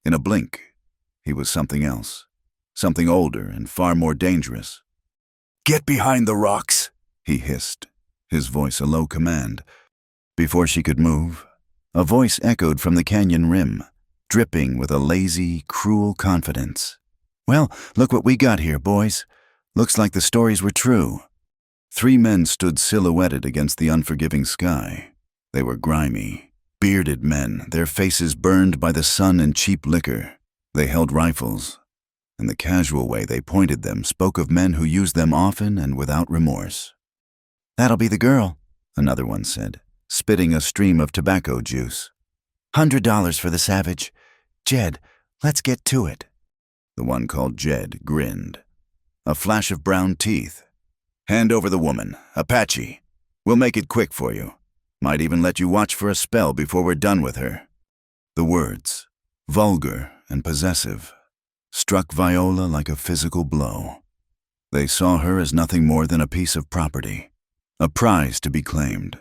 In a blink, he was something else, something older and far more dangerous. "Get behind the rocks," he hissed, his voice a low command. Before she could move, a voice echoed from the canyon rim, dripping with a lazy, cruel confidence. "Well, look what we got here, boys. Looks like the stories were true." 3 men stood silhouetted against the unforgiving sky. They were grimy, bearded men, their faces burned by the sun and cheap liquor. They held rifles, and the casual way they pointed them spoke of men who used them often and without remorse. "That'll be the girl," another one said, spitting a stream of tobacco juice. $100 for the savage. Jed, let's get to it." The one called Jed grinned, a flash of brown teeth. "Hand over the woman, Apache. We'll make it quick for you. Might even let you watch for a spell before we're done with her." The words, vulgar and possessive, struck Viola like a physical blow. They saw her as nothing more than a piece of property, a prize to be claimed.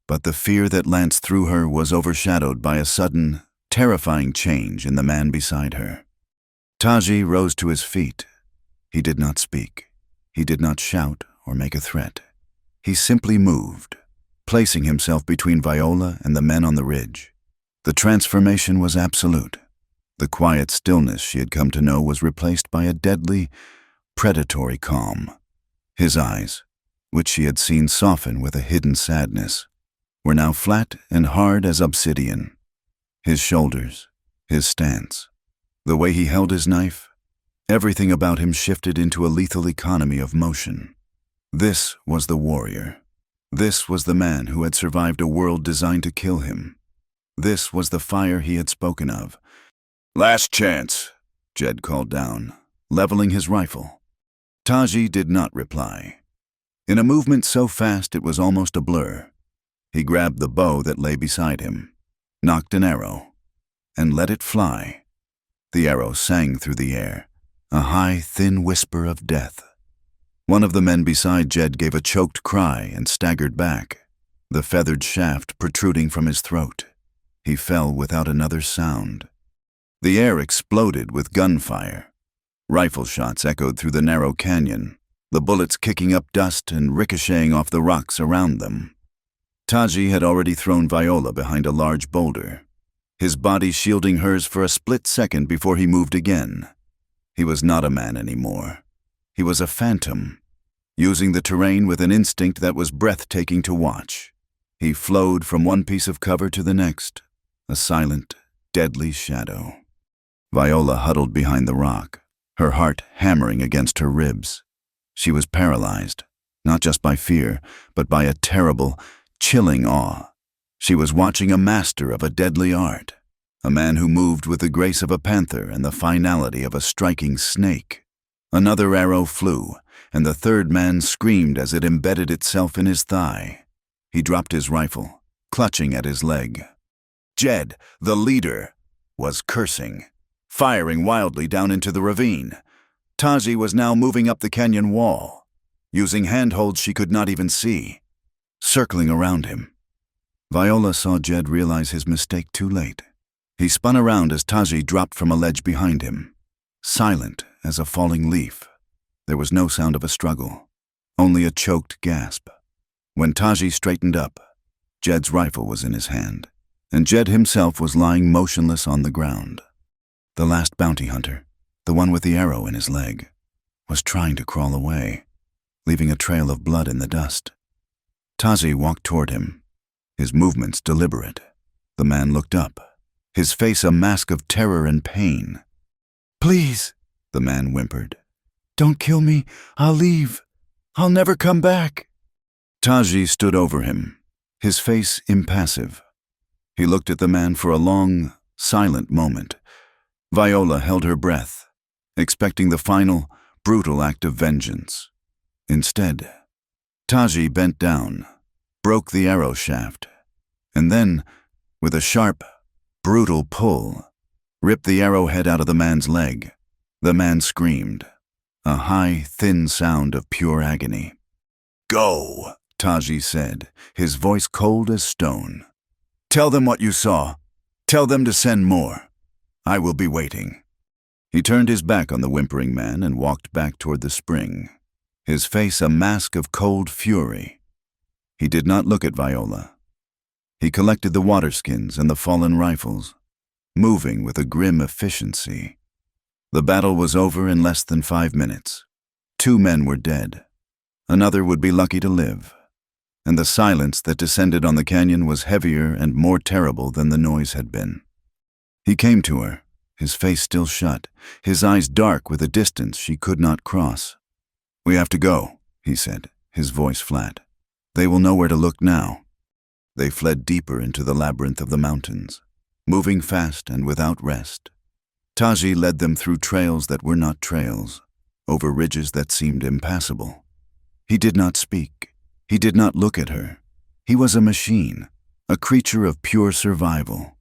But the fear that lanced through her was overshadowed by a sudden, terrifying change in the man beside her. Taji rose to his feet. He did not speak. He did not shout or make a threat. He simply moved, placing himself between Viola and the men on the ridge. The transformation was absolute. The quiet stillness she had come to know was replaced by a deadly, predatory calm. His eyes, which she had seen soften with a hidden sadness, were now flat and hard as obsidian. His shoulders, his stance, the way he held his knife, everything about him shifted into a lethal economy of motion. This was the warrior. This was the man who had survived a world designed to kill him. This was the fire he had spoken of. "Last chance," Jed called down, leveling his rifle. Taji did not reply. In a movement so fast it was almost a blur, he grabbed the bow that lay beside him, nocked an arrow, and let it fly. The arrow sang through the air, a high, thin whisper of death. One of the men beside Jed gave a choked cry and staggered back, the feathered shaft protruding from his throat. He fell without another sound. The air exploded with gunfire. Rifle shots echoed through the narrow canyon, the bullets kicking up dust and ricocheting off the rocks around them. Taji had already thrown Viola behind a large boulder, his body shielding hers for a split second before he moved again. He was not a man anymore. He was a phantom, using the terrain with an instinct that was breathtaking to watch. He flowed from one piece of cover to the next, a silent, deadly shadow. Viola huddled behind the rock, her heart hammering against her ribs. She was paralyzed, not just by fear, but by a terrible, chilling awe. She was watching a master of a deadly art, a man who moved with the grace of a panther and the finality of a striking snake. Another arrow flew, and the third man screamed as it embedded itself in his thigh. He dropped his rifle, clutching at his leg. Jed, the leader, was cursing, firing wildly down into the ravine. Taji was now moving up the canyon wall, using handholds she could not even see, circling around him. Viola saw Jed realize his mistake too late. He spun around as Taji dropped from a ledge behind him, silent as a falling leaf. There was no sound of a struggle, only a choked gasp. When Taji straightened up, Jed's rifle was in his hand, and Jed himself was lying motionless on the ground. The last bounty hunter, the one with the arrow in his leg, was trying to crawl away, leaving a trail of blood in the dust. Taji walked toward him, his movements deliberate. The man looked up, his face a mask of terror and pain. "Please," the man whimpered. "Don't kill me. I'll leave. I'll never come back." Taji stood over him, his face impassive. He looked at the man for a long, silent moment. Viola held her breath, expecting the final, brutal act of vengeance. Instead, Taji bent down, broke the arrow shaft, and then, with a sharp, brutal pull, ripped the arrowhead out of the man's leg. The man screamed, a high, thin sound of pure agony. "Go," Taji said, his voice cold as stone. "Tell them what you saw. Tell them to send more. I will be waiting." He turned his back on the whimpering man and walked back toward the spring, his face a mask of cold fury. He did not look at Viola. He collected the water skins and the fallen rifles, moving with a grim efficiency. The battle was over in less than 5 minutes. 2 men were dead. Another would be lucky to live. And the silence that descended on the canyon was heavier and more terrible than the noise had been. He came to her, his face still shut, his eyes dark with a distance she could not cross. "We have to go," he said, his voice flat. "They will know where to look now." They fled deeper into the labyrinth of the mountains, moving fast and without rest. Taji led them through trails that were not trails, over ridges that seemed impassable. He did not speak. He did not look at her. He was a machine, a creature of pure survival.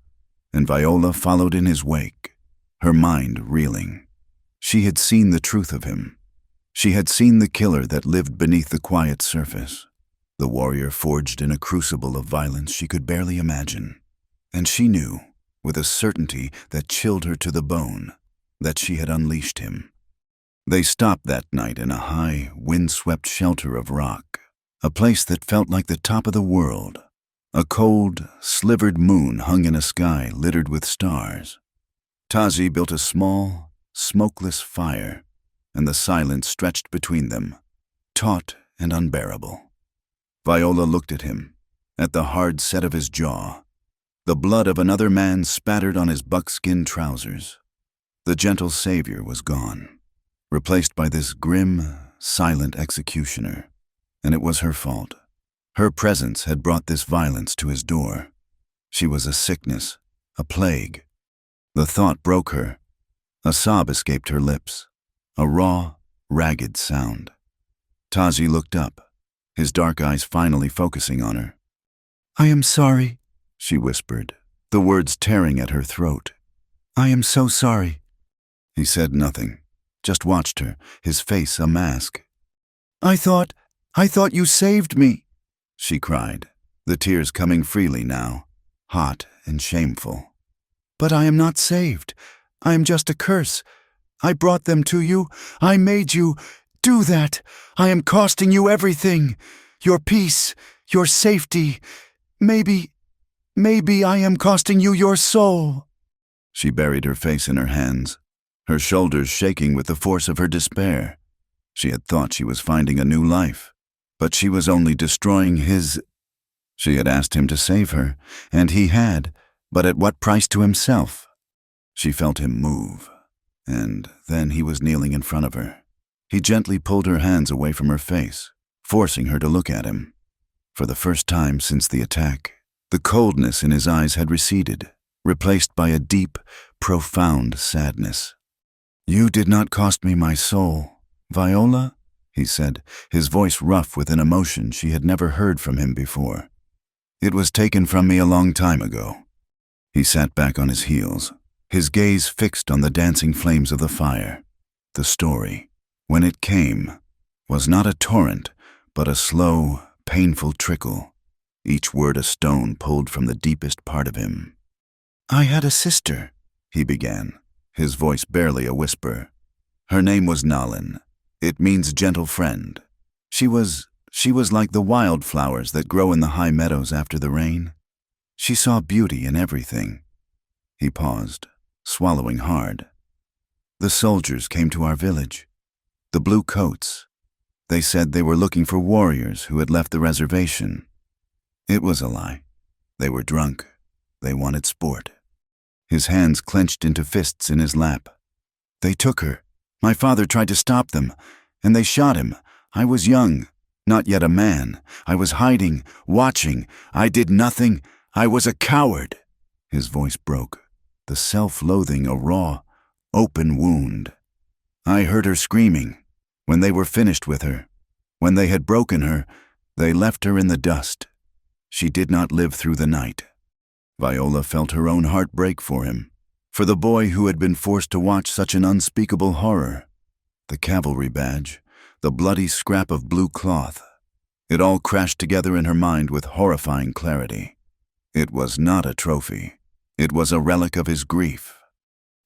And Viola followed in his wake, her mind reeling. She had seen the truth of him. She had seen the killer that lived beneath the quiet surface, the warrior forged in a crucible of violence she could barely imagine. And she knew, with a certainty that chilled her to the bone, that she had unleashed him. They stopped that night in a high, wind-swept shelter of rock, a place that felt like the top of the world. A cold, slivered moon hung in a sky littered with stars. Tazi built a small, smokeless fire, and the silence stretched between them, taut and unbearable. Viola looked at him, at the hard set of his jaw, the blood of another man spattered on his buckskin trousers. The gentle savior was gone, replaced by this grim, silent executioner, and it was her fault. Her presence had brought this violence to his door. She was a sickness, a plague. The thought broke her. A sob escaped her lips, a raw, ragged sound. Tazi looked up, his dark eyes finally focusing on her. "I am sorry," she whispered, the words tearing at her throat. "I am so sorry." He said nothing, just watched her, his face a mask. I thought you saved me," she cried, the tears coming freely now, hot and shameful. "But I am not saved. I am just a curse. I brought them to you. I made you do that. I am costing you everything. Your peace, your safety. Maybe I am costing you your soul." She buried her face in her hands, her shoulders shaking with the force of her despair. She had thought she was finding a new life, but she was only destroying his. She had asked him to save her, and he had, but at what price to himself? She felt him move, and then he was kneeling in front of her. He gently pulled her hands away from her face, forcing her to look at him. For the first time since the attack, the coldness in his eyes had receded, replaced by a deep, profound sadness. "You did not cost me my soul, Viola," he said, his voice rough with an emotion she had never heard from him before. "It was taken from me a long time ago." He sat back on his heels, his gaze fixed on the dancing flames of the fire. The story, when it came, was not a torrent, but a slow, painful trickle, each word a stone pulled from the deepest part of him. "I had a sister," he began, his voice barely a whisper. "Her name was Nalin. It means gentle friend. She was like the wildflowers that grow in the high meadows after the rain. She saw beauty in everything." He paused, swallowing hard. "The soldiers came to our village. The blue coats. They said they were looking for warriors who had left the reservation. It was a lie. They were drunk. They wanted sport." His hands clenched into fists in his lap. "They took her. My father tried to stop them, and they shot him. I was young, not yet a man. I was hiding, watching. I did nothing. I was a coward." His voice broke, the self-loathing a raw, open wound. "I heard her screaming. When they were finished with her, when they had broken her, they left her in the dust. She did not live through the night." Viola felt her own heart break for him, for the boy who had been forced to watch such an unspeakable horror. The cavalry badge, the bloody scrap of blue cloth. It all crashed together in her mind with horrifying clarity. It was not a trophy. It was a relic of his grief.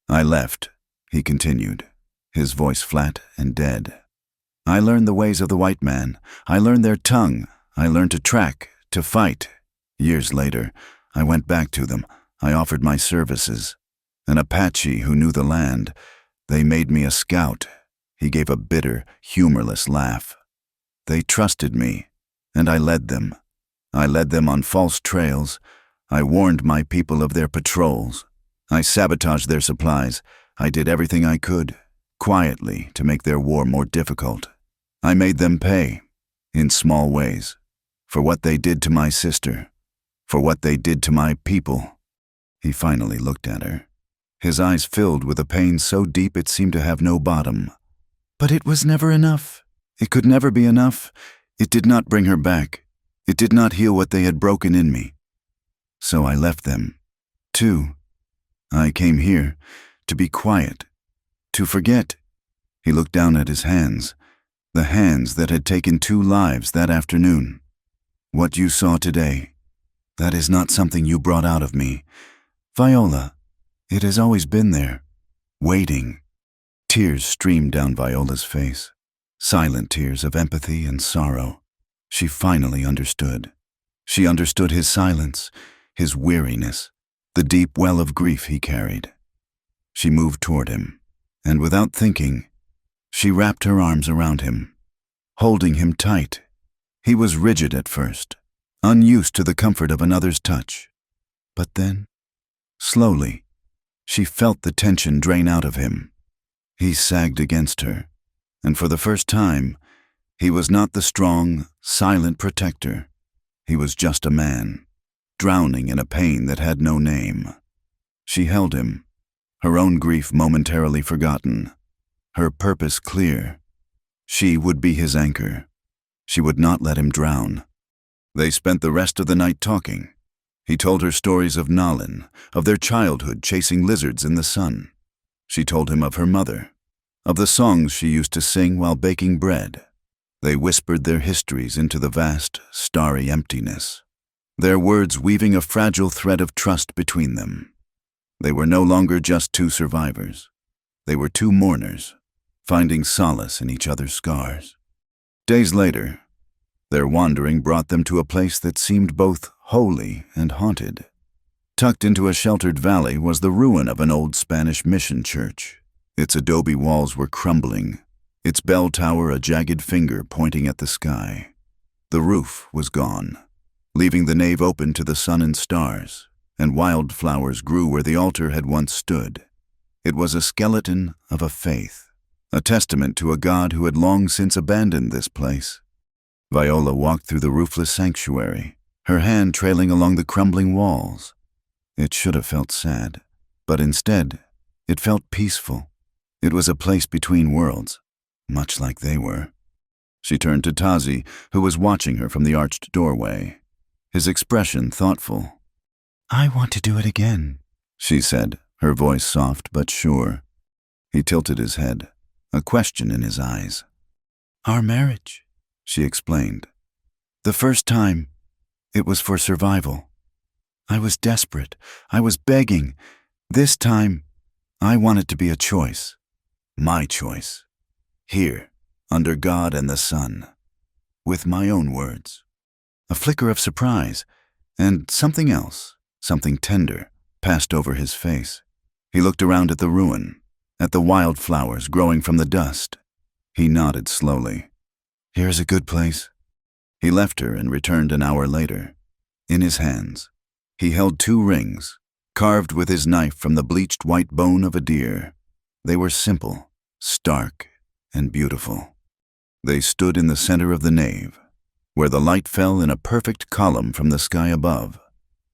"I left," he continued, his voice flat and dead. "I learned the ways of the white man. I learned their tongue. I learned to track, to fight. Years later, I went back to them. I offered my services. An Apache who knew the land. They made me a scout." He gave a bitter, humorless laugh. "They trusted me, and I led them. I led them on false trails. I warned my people of their patrols. I sabotaged their supplies. I did everything I could, quietly, to make their war more difficult. I made them pay, in small ways, for what they did to my sister, for what they did to my people." He finally looked at her, his eyes filled with a pain so deep it seemed to have no bottom. "But it was never enough. It could never be enough. It did not bring her back. It did not heal what they had broken in me. So I left them, too. I came here, to be quiet, to forget." He looked down at his hands, the hands that had taken 2 lives that afternoon. What you saw today, that is not something you brought out of me. Viola, it has always been there, waiting." Tears streamed down Viola's face, silent tears of empathy and sorrow. She finally understood. She understood his silence, his weariness, the deep well of grief he carried. She moved toward him, and without thinking, she wrapped her arms around him, holding him tight. He was rigid at first, unused to the comfort of another's touch. But then, slowly, she felt the tension drain out of him. He sagged against her, and for the first time, he was not the strong, silent protector. He was just a man, drowning in a pain that had no name. She held him, her own grief momentarily forgotten, her purpose clear. She would be his anchor. She would not let him drown. They spent the rest of the night talking. He told her stories of Nalin, of their childhood chasing lizards in the sun. She told him of her mother, of the songs she used to sing while baking bread. They whispered their histories into the vast, starry emptiness, their words weaving a fragile thread of trust between them. They were no longer just two survivors. They were two mourners, finding solace in each other's scars. Days later, their wandering brought them to a place that seemed both holy and haunted. Tucked into a sheltered valley was the ruin of an old Spanish mission church. Its adobe walls were crumbling, its bell tower a jagged finger pointing at the sky. The roof was gone, leaving the nave open to the sun and stars, and wildflowers grew where the altar had once stood. It was a skeleton of a faith, a testament to a God who had long since abandoned this place. Viola walked through the roofless sanctuary, her hand trailing along the crumbling walls. It should have felt sad, but instead, it felt peaceful. It was a place between worlds, much like they were. She turned to Tazi, who was watching her from the arched doorway, his expression thoughtful. "I want to do it again," she said, her voice soft but sure. He tilted his head, a question in his eyes. "Our marriage," she explained. "The first time, it was for survival. I was desperate. I was begging. This time, I want it to be a choice. My choice. Here, under God and the sun. With my own words." A flicker of surprise, and something else, something tender, passed over his face. He looked around at the ruin, at the wildflowers growing from the dust. He nodded slowly. "Here's a good place." He left her and returned an hour later. In his hands, he held 2 rings, carved with his knife from the bleached white bone of a deer. They were simple, stark, and beautiful. They stood in the center of the nave, where the light fell in a perfect column from the sky above.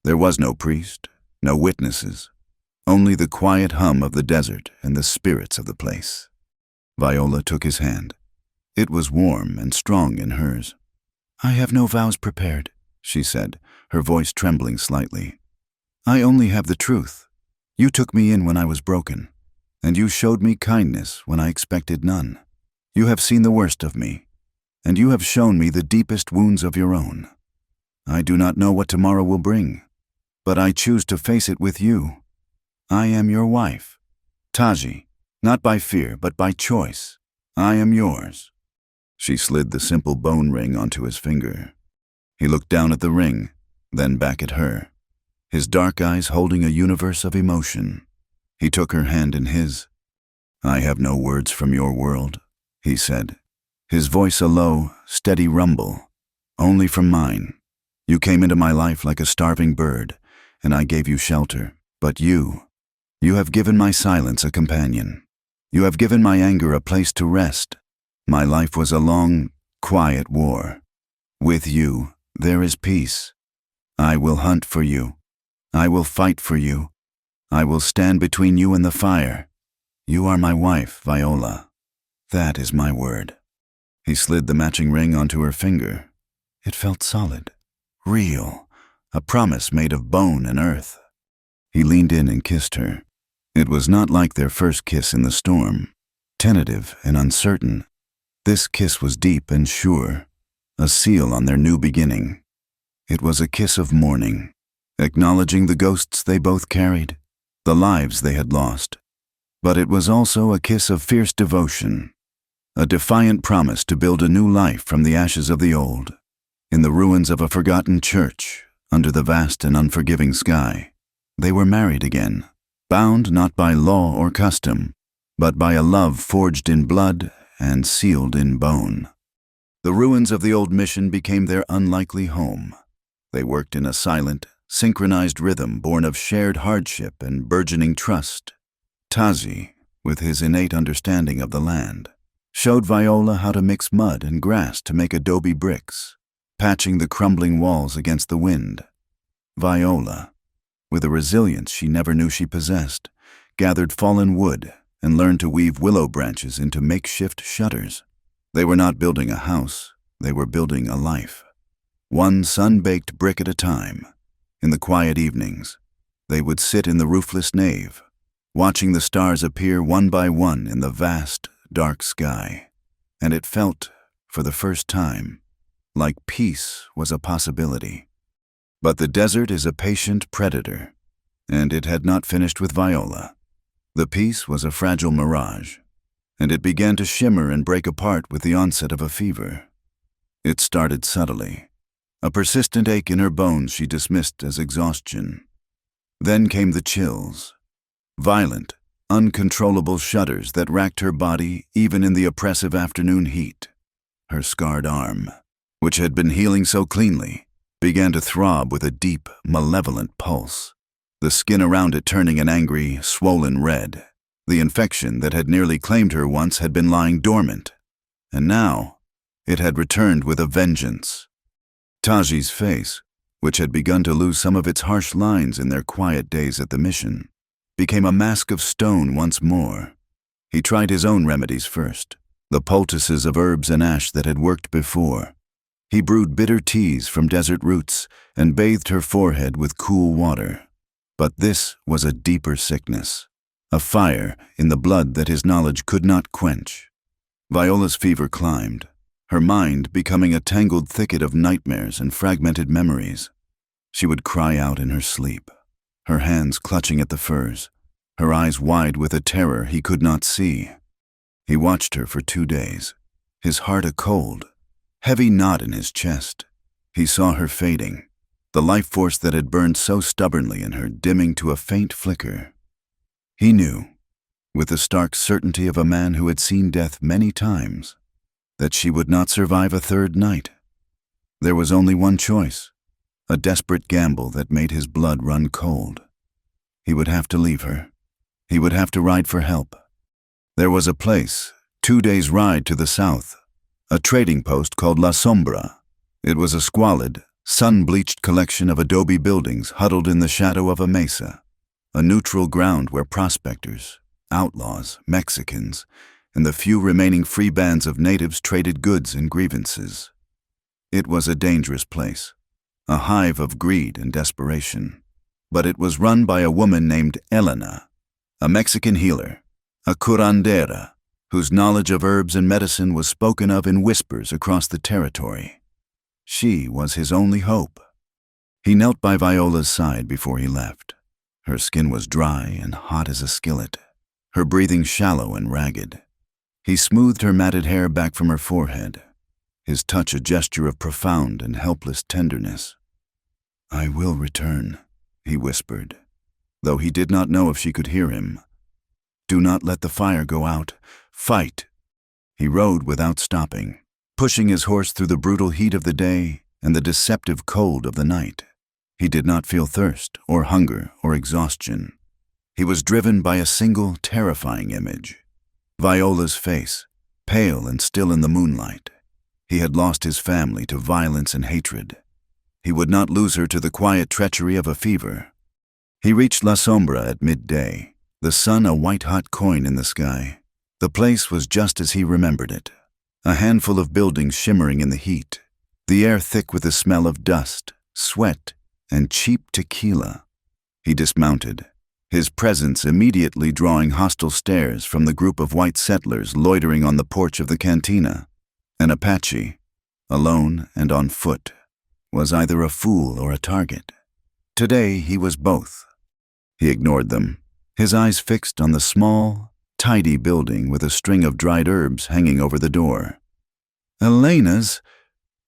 There was no priest, no witnesses, only the quiet hum of the desert and the spirits of the place. Viola took his hand. It was warm and strong in hers. "I have no vows prepared," she said, her voice trembling slightly. "I only have the truth. You took me in when I was broken, and you showed me kindness when I expected none. You have seen the worst of me, and you have shown me the deepest wounds of your own. I do not know what tomorrow will bring, but I choose to face it with you. I am your wife, Taji, not by fear, but by choice. I am yours." She slid the simple bone ring onto his finger. He looked down at the ring, then back at her, his dark eyes holding a universe of emotion. He took her hand in his. "I have no words from your world," he said, his voice a low, steady rumble. "Only from mine. You came into my life like a starving bird, and I gave you shelter. But you have given my silence a companion. You have given my anger a place to rest. My life was a long, quiet war. With you, there is peace. I will hunt for you. I will fight for you. I will stand between you and the fire. You are my wife, Viola. That is my word." He slid the matching ring onto her finger. It felt solid, real, a promise made of bone and earth. He leaned in and kissed her. It was not like their first kiss in the storm, tentative and uncertain. This kiss was deep and sure, a seal on their new beginning. It was a kiss of mourning, acknowledging the ghosts they both carried, the lives they had lost. But it was also a kiss of fierce devotion, a defiant promise to build a new life from the ashes of the old, in the ruins of a forgotten church, under the vast and unforgiving sky. They were married again, bound not by law or custom, but by a love forged in blood and sealed in bone. The ruins of the old mission became their unlikely home. They worked in a silent, synchronized rhythm born of shared hardship and burgeoning trust. Tazi, with his innate understanding of the land, showed Viola how to mix mud and grass to make adobe bricks, patching the crumbling walls against the wind. Viola, with a resilience she never knew she possessed, gathered fallen wood and learned to weave willow branches into makeshift shutters. They were not building a house, they were building a life. One sun-baked brick at a time. In the quiet evenings, they would sit in the roofless nave, watching the stars appear one by one in the vast, dark sky. And it felt, for the first time, like peace was a possibility. But the desert is a patient predator, and it had not finished with Viola. The peace was a fragile mirage, and it began to shimmer and break apart with the onset of a fever. It started subtly. A persistent ache in her bones she dismissed as exhaustion. Then came the chills, violent, uncontrollable shudders that racked her body even in the oppressive afternoon heat. Her scarred arm, which had been healing so cleanly, began to throb with a deep, malevolent pulse, the skin around it turning an angry, swollen red. The infection that had nearly claimed her once had been lying dormant, and now it had returned with a vengeance. Taji's face, which had begun to lose some of its harsh lines in their quiet days at the mission, became a mask of stone once more. He tried his own remedies first, the poultices of herbs and ash that had worked before. He brewed bitter teas from desert roots and bathed her forehead with cool water. But this was a deeper sickness, a fire in the blood that his knowledge could not quench. Viola's fever climbed, her mind becoming a tangled thicket of nightmares and fragmented memories. She would cry out in her sleep, her hands clutching at the furs, her eyes wide with a terror he could not see. He watched her for 2 days, his heart a cold, heavy knot in his chest. He saw her fading, the life force that had burned so stubbornly in her dimming to a faint flicker. He knew, with the stark certainty of a man who had seen death many times, that she would not survive a third night. There was only one choice, a desperate gamble that made his blood run cold. He would have to leave her. He would have to ride for help. There was a place, 2 days' ride to the south, a trading post called La Sombra. It was a squalid, sun-bleached collection of adobe buildings huddled in the shadow of a mesa, a neutral ground where prospectors, outlaws, Mexicans, and the few remaining free bands of natives traded goods and grievances. It was a dangerous place, a hive of greed and desperation, but it was run by a woman named Elena, a Mexican healer, a curandera, whose knowledge of herbs and medicine was spoken of in whispers across the territory. She was his only hope. He knelt by Viola's side before he left. Her skin was dry and hot as a skillet, her breathing shallow and ragged. He smoothed her matted hair back from her forehead, his touch a gesture of profound and helpless tenderness. "I will return," he whispered, though he did not know if she could hear him. "Do not let the fire go out. Fight." He rode without stopping, pushing his horse through the brutal heat of the day and the deceptive cold of the night. He did not feel thirst or hunger or exhaustion. He was driven by a single terrifying image. Viola's face, pale and still in the moonlight. He had lost his family to violence and hatred. He would not lose her to the quiet treachery of a fever. He reached La Sombra at midday, the sun a white-hot coin in the sky. The place was just as he remembered it, a handful of buildings shimmering in the heat, the air thick with the smell of dust, sweat, and cheap tequila. He dismounted, his presence immediately drawing hostile stares from the group of white settlers loitering on the porch of the cantina. An Apache, alone and on foot, was either a fool or a target. Today he was both. He ignored them, his eyes fixed on the small, tidy building with a string of dried herbs hanging over the door. Elena's.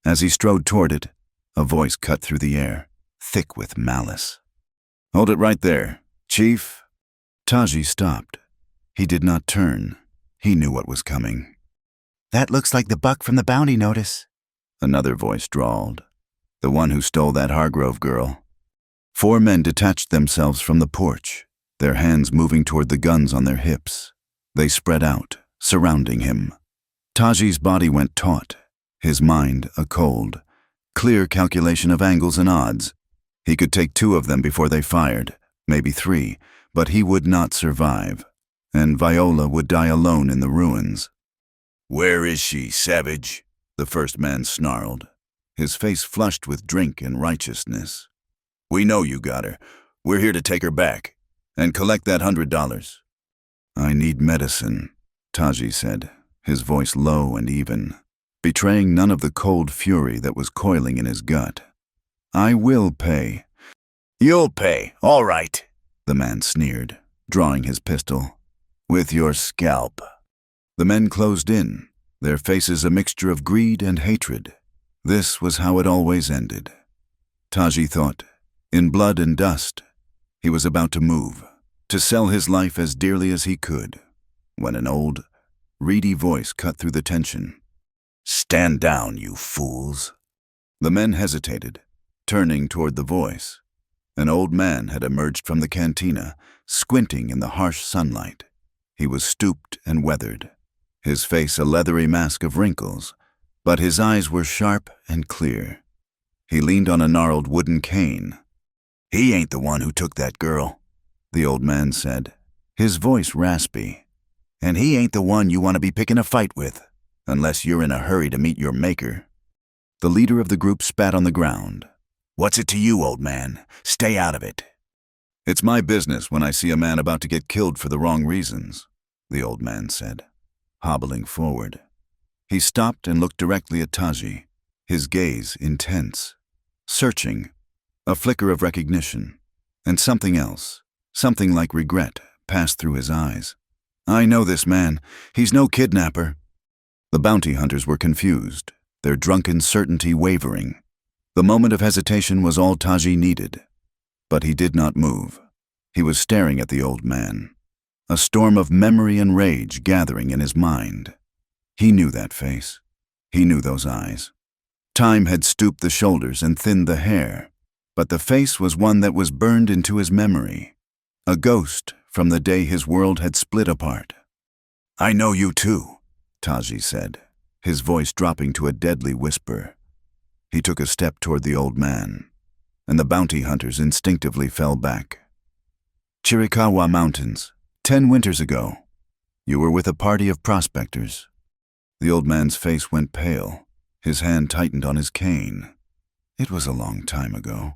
As he strode toward it, a voice cut through the air, thick with malice. "Hold it right there, Chief." Taji stopped. He did not turn. He knew what was coming.
"That looks like the buck from the bounty notice,"
another voice drawled. "The one who stole that Hargrove girl." 4 men detached themselves from the porch, their hands moving toward the guns on their hips. They spread out, surrounding him. Taji's body went taut, his mind a cold, clear calculation of angles and odds. He could take 2 of them before they fired, maybe 3, but he would not survive, and Viola would die alone in the ruins. "Where is she, savage?" the first man snarled, his face flushed with drink and righteousness. "We know you got her. We're here to take her back and collect that $100. "I need medicine," Taji said, his voice low and even, betraying none of the cold fury that was coiling in his gut. "I will pay." "You'll pay, all right," the man sneered, drawing his pistol. "With your scalp." The men closed in, their faces a mixture of greed and hatred. This was how it always ended. Taji thought, in blood and dust, he was about to move, to sell his life as dearly as he could, when an old, reedy voice cut through the tension. "Stand down, you fools." The men hesitated, turning toward the voice. An old man had emerged from the cantina, squinting in the harsh sunlight. He was stooped and weathered, his face a leathery mask of wrinkles, but his eyes were sharp and clear. He leaned on a gnarled wooden cane. "He ain't the one who took that girl," the old man said, his voice raspy. "And he ain't the one you want to be picking a fight with, unless you're in a hurry to meet your maker." The leader of the group spat on the ground. "What's it to you, old man? Stay out of it." "It's my business when I see a man about to get killed for the wrong reasons," the old man said, hobbling forward. He stopped and looked directly at Taji, his gaze intense, searching, a flicker of recognition, and something else, something like regret, passed through his eyes. "I know this man. He's no kidnapper." The bounty hunters were confused, their drunken certainty wavering. The moment of hesitation was all Taji needed. But he did not move. He was staring at the old man, a storm of memory and rage gathering in his mind. He knew that face. He knew those eyes. Time had stooped the shoulders and thinned the hair, but the face was one that was burned into his memory, a ghost from the day his world had split apart. "I know you too," Taji said, his voice dropping to a deadly whisper. He took a step toward the old man, and the bounty hunters instinctively fell back. "Chiricahua Mountains, 10 winters ago. You were with a party of prospectors." The old man's face went pale, his hand tightened on his cane. It was a long time ago.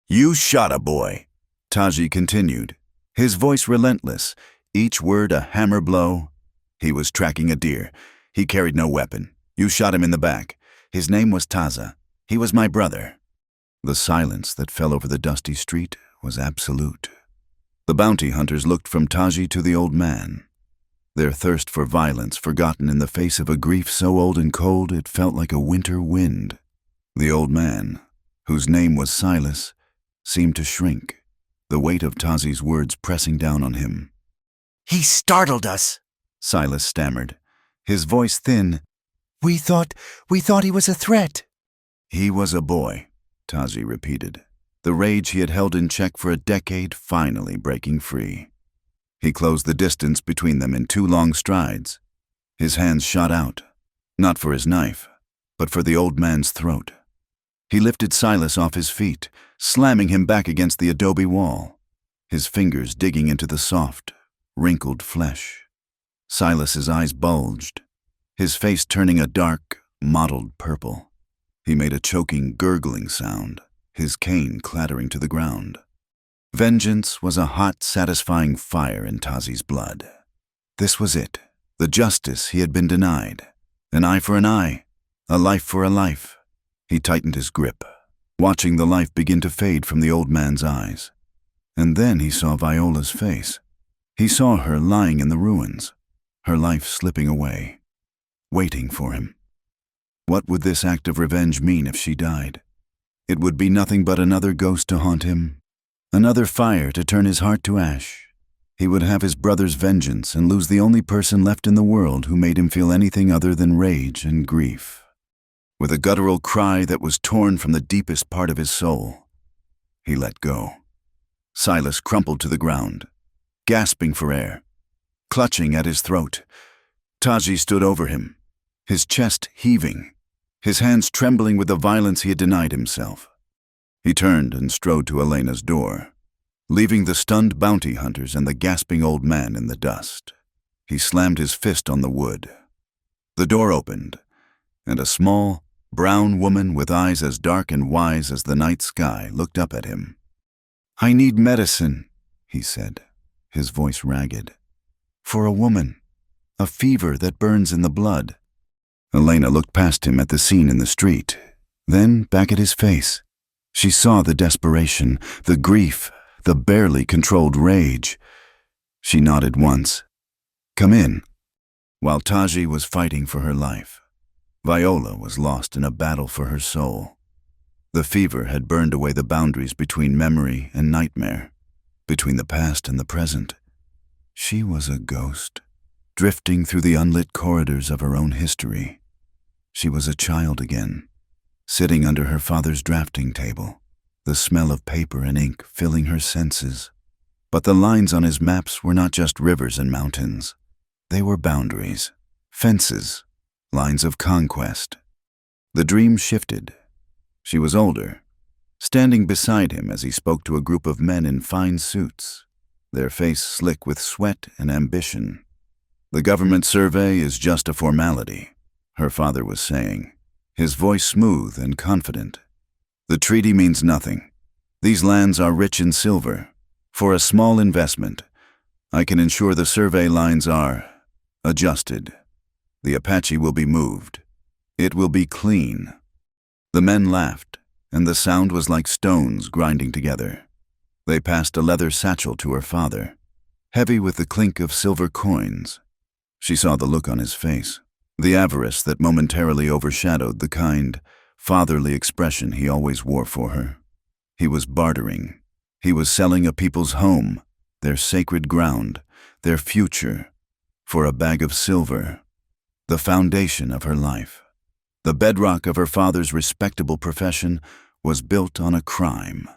"You shot a boy," Taji continued, his voice relentless, each word a hammer blow. "He was tracking a deer. He carried no weapon. You shot him in the back. His name was Taza. He was my brother." The silence that fell over the dusty street was absolute. The bounty hunters looked from Taji to the old man, their thirst for violence forgotten in the face of a grief so old and cold it felt like a winter wind. The old man, whose name was Silas, seemed to shrink, the weight of Tazi's words pressing down on him.
"He startled us,"
Silas stammered, his voice thin.
We thought he was a threat."
"He was a boy," Taji repeated, the rage he had held in check for a decade finally breaking free. He closed the distance between them in 2 long strides. His hands shot out, not for his knife, but for the old man's throat. He lifted Silas off his feet, slamming him back against the adobe wall, his fingers digging into the soft, wrinkled flesh. Silas's eyes bulged, his face turning a dark, mottled purple. He made a choking, gurgling sound, his cane clattering to the ground. Vengeance was a hot, satisfying fire in Tazi's blood. This was it, the justice he had been denied. An eye for an eye, a life for a life. He tightened his grip, watching the life begin to fade from the old man's eyes. And then he saw Viola's face. He saw her lying in the ruins, her life slipping away, waiting for him. What would this act of revenge mean if she died? It would be nothing but another ghost to haunt him, another fire to turn his heart to ash. He would have his brother's vengeance and lose the only person left in the world who made him feel anything other than rage and grief. With a guttural cry that was torn from the deepest part of his soul, he let go. Silas crumpled to the ground, gasping for air, clutching at his throat. Taji stood over him, his chest heaving, his hands trembling with the violence he had denied himself. He turned and strode to Elena's door, leaving the stunned bounty hunters and the gasping old man in the dust. He slammed his fist on the wood. The door opened, and a small, brown woman with eyes as dark and wise as the night sky looked up at him. "I need medicine," he said, his voice ragged. "For a woman, a fever that burns in the blood." Elena looked past him at the scene in the street, then back at his face. She saw the desperation, the grief, the barely controlled rage. She nodded once. "Come in." While Taji was fighting for her life, Viola was lost in a battle for her soul. The fever had burned away the boundaries between memory and nightmare, between the past and the present. She was a ghost, drifting through the unlit corridors of her own history. She was a child again, sitting under her father's drafting table, the smell of paper and ink filling her senses. But the lines on his maps were not just rivers and mountains. They were boundaries, fences, lines of conquest. The dream shifted. She was older, standing beside him as he spoke to a group of men in fine suits, their face slick with sweat and ambition. "The government survey is just a formality," her father was saying, his voice smooth and confident. "The treaty means nothing. These lands are rich in silver. For a small investment, I can ensure the survey lines are adjusted. The Apache will be moved. It will be clean." The men laughed, and the sound was like stones grinding together. They passed a leather satchel to her father, heavy with the clink of silver coins. She saw the look on his face, the avarice that momentarily overshadowed the kind, fatherly expression he always wore for her. He was bartering. He was selling a people's home, their sacred ground, their future, for a bag of silver, the foundation of her life. The bedrock of her father's respectable profession was built on a crime.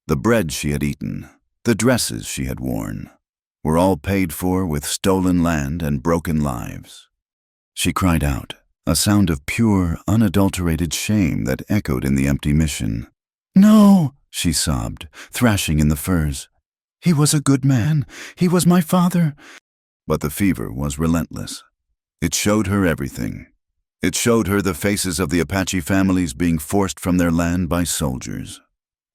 The bread she had eaten, the dresses she had worn, were all paid for with stolen land and broken lives. She cried out, a sound of pure, unadulterated shame that echoed in the empty mission. "No," she sobbed, thrashing in the furs. "He was a good man. He was my father." But the fever was relentless. It showed her everything. It showed her the faces of the Apache families being forced from their land by soldiers,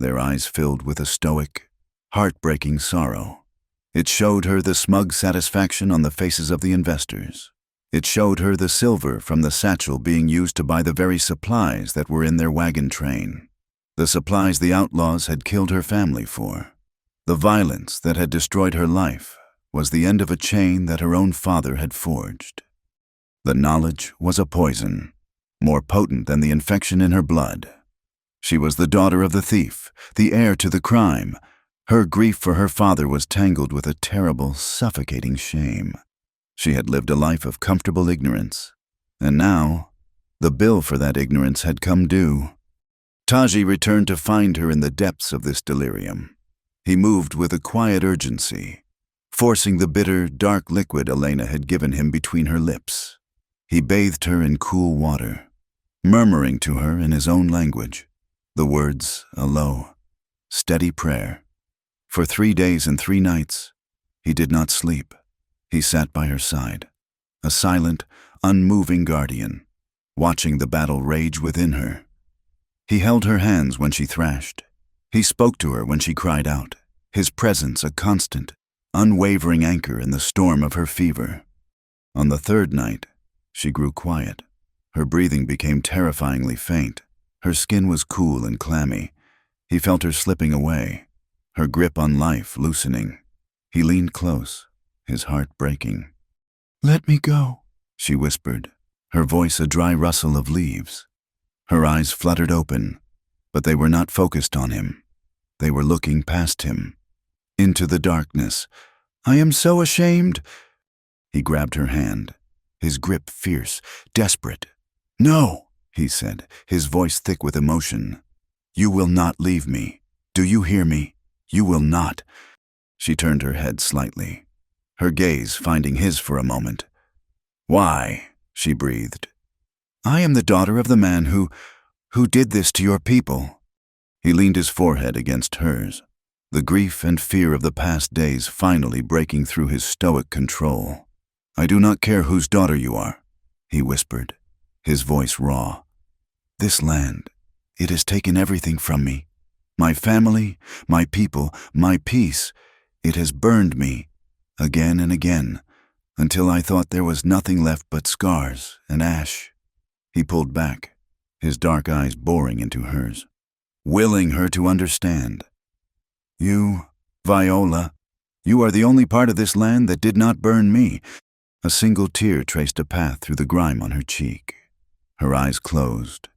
their eyes filled with a stoic, heartbreaking sorrow. It showed her the smug satisfaction on the faces of the investors. It showed her the silver from the satchel being used to buy the very supplies that were in their wagon train, the supplies the outlaws had killed her family for. The violence that had destroyed her life was the end of a chain that her own father had forged. The knowledge was a poison, more potent than the infection in her blood. She was the daughter of the thief, the heir to the crime. Her grief for her father was tangled with a terrible, suffocating shame. She had lived a life of comfortable ignorance, and now the bill for that ignorance had come due. Taji returned to find her in the depths of this delirium. He moved with a quiet urgency, forcing the bitter, dark liquid Elena had given him between her lips. He bathed her in cool water, murmuring to her in his own language, the words a low, steady prayer. For 3 days and 3 nights, he did not sleep. He sat by her side, a silent, unmoving guardian, watching the battle rage within her. He held her hands when she thrashed. He spoke to her when she cried out, his presence a constant, unwavering anchor in the storm of her fever. On the 3rd night, she grew quiet. Her breathing became terrifyingly faint, Her skin was cool and clammy. He felt her slipping away, her grip on life loosening. He leaned close, his heart breaking.
"Let me go,"
she whispered, her voice a dry rustle of leaves. Her eyes fluttered open, but they were not focused on him. They were looking past him, into the darkness.
"I am so ashamed."
He grabbed her hand, his grip fierce, desperate. "No," he said, his voice thick with emotion. "You will not leave me. Do you hear me? You will not." She turned her head slightly, her gaze finding his for a moment. "Why?" she breathed.
"I am the daughter of the man who did this to your people."
He leaned his forehead against hers, the grief and fear of the past days finally breaking through his stoic control. "I do not care whose daughter you are," he whispered, his voice raw.
"This land, it has taken everything from me. My family, my people, my peace. It has burned me, again and again, until I thought there was nothing left but scars and ash."
He pulled back, his dark eyes boring into hers, willing her to understand. "You, Viola, you are the only part of this land that did not burn me." A single tear traced a path through the grime on her cheek. Her eyes closed,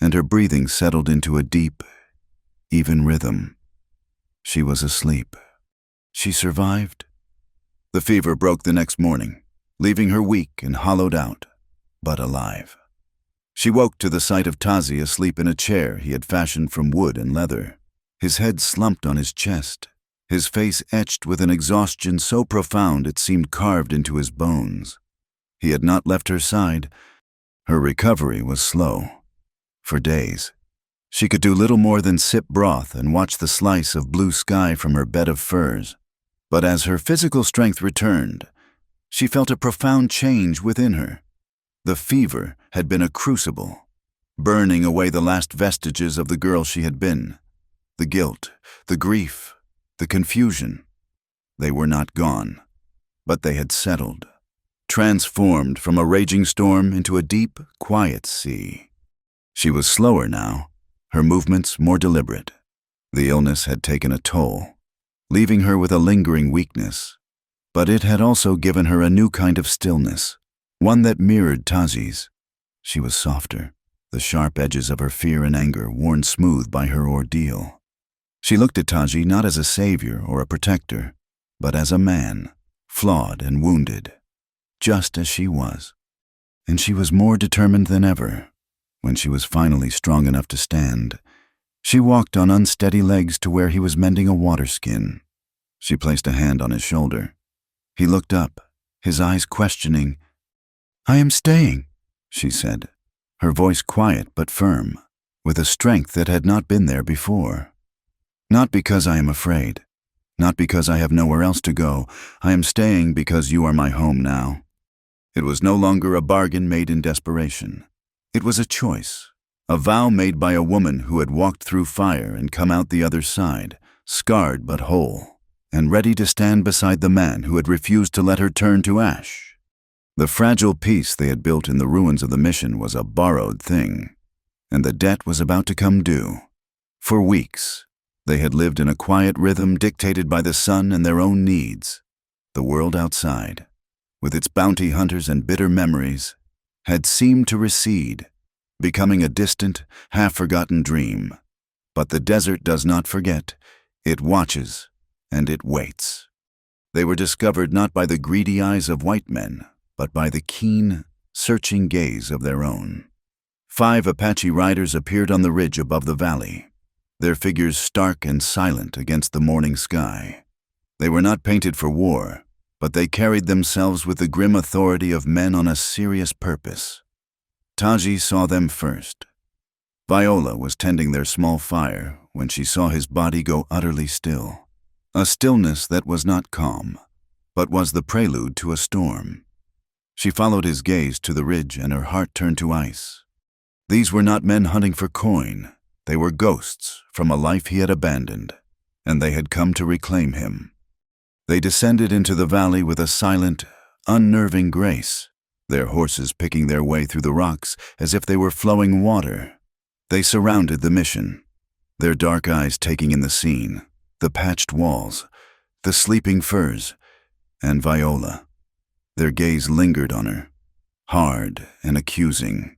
and her breathing settled into a deep, even rhythm. She was asleep. She survived. The fever broke the next morning, leaving her weak and hollowed out, but alive. She woke to the sight of Tazi asleep in a chair he had fashioned from wood and leather, his head slumped on his chest, his face etched with an exhaustion so profound it seemed carved into his bones. He had not left her side. Her recovery was slow. For days, she could do little more than sip broth and watch the slice of blue sky from her bed of furs. But as her physical strength returned, she felt a profound change within her. The fever had been a crucible, burning away the last vestiges of the girl she had been. The guilt, the grief, the confusion. They were not gone, but they had settled, transformed from a raging storm into a deep, quiet sea. She was slower now, her movements more deliberate. The illness had taken a toll, leaving her with a lingering weakness, but it had also given her a new kind of stillness, one that mirrored Tazi's. She was softer, the sharp edges of her fear and anger worn smooth by her ordeal. She looked at Taji not as a savior or a protector, but as a man, flawed and wounded, just as she was. And she was more determined than ever. When she was finally strong enough to stand, she walked on unsteady legs to where he was mending a water skin. She placed a hand on his shoulder. He looked up, his eyes questioning. "I am staying," she said, her voice quiet but firm, with a strength that had not been there before. "Not because I am afraid, not because I have nowhere else to go. I am staying because you are my home now." It was no longer a bargain made in desperation. It was a choice, a vow made by a woman who had walked through fire and come out the other side, scarred but whole, and ready to stand beside the man who had refused to let her turn to ash. The fragile peace they had built in the ruins of the mission was a borrowed thing, and the debt was about to come due. For weeks, they had lived in a quiet rhythm dictated by the sun and their own needs. The world outside, with its bounty hunters and bitter memories, had seemed to recede, becoming a distant, half-forgotten dream. But the desert does not forget. It watches, and it waits. They were discovered not by the greedy eyes of white men, but by the keen, searching gaze of their own. 5 Apache riders appeared on the ridge above the valley, their figures stark and silent against the morning sky. They were not painted for war, but they carried themselves with the grim authority of men on a serious purpose. Taji saw them first. Viola was tending their small fire when she saw his body go utterly still, a stillness that was not calm, but was the prelude to a storm. She followed his gaze to the ridge and her heart turned to ice. These were not men hunting for coin. They were ghosts from a life he had abandoned, and they had come to reclaim him. They descended into the valley with a silent, unnerving grace, their horses picking their way through the rocks as if they were flowing water.
They surrounded the mission, their dark eyes taking in the scene, the patched walls, the sleeping furs, and Viola. Their gaze lingered on her, hard and accusing.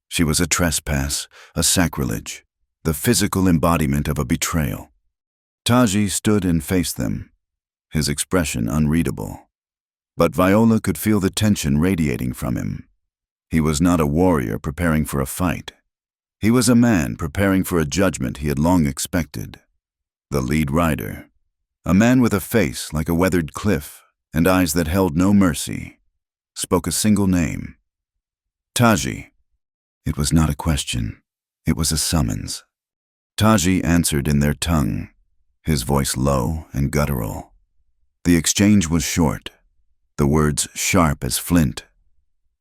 She was a trespass, a sacrilege, the physical embodiment of a betrayal. Taji stood and faced them, his expression unreadable. But Viola could feel the tension radiating from him. He was not a warrior preparing for a fight. He was a man preparing for a judgment he had long expected. The lead rider, a man with a face like a weathered cliff and eyes that held no mercy, spoke a single name. Taji. It was not a question. It was a summons. Taji answered in their tongue, his voice low and guttural. The exchange was short, the words sharp as flint.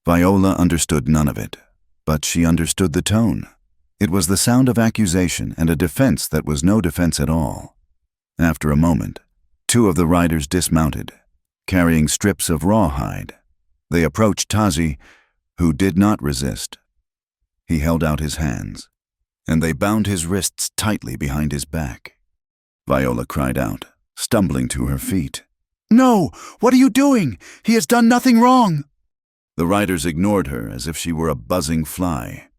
Viola understood none of it, but she understood the tone. It was the sound of accusation and a defense that was no defense at all. After a moment, two of the riders dismounted, carrying strips of rawhide. They approached Taji, who did not resist. He held out his hands, and they bound his wrists tightly behind his back. Viola cried out, stumbling to her feet. "No! What are you doing? He has done nothing wrong!" The riders ignored her as if she were a buzzing fly.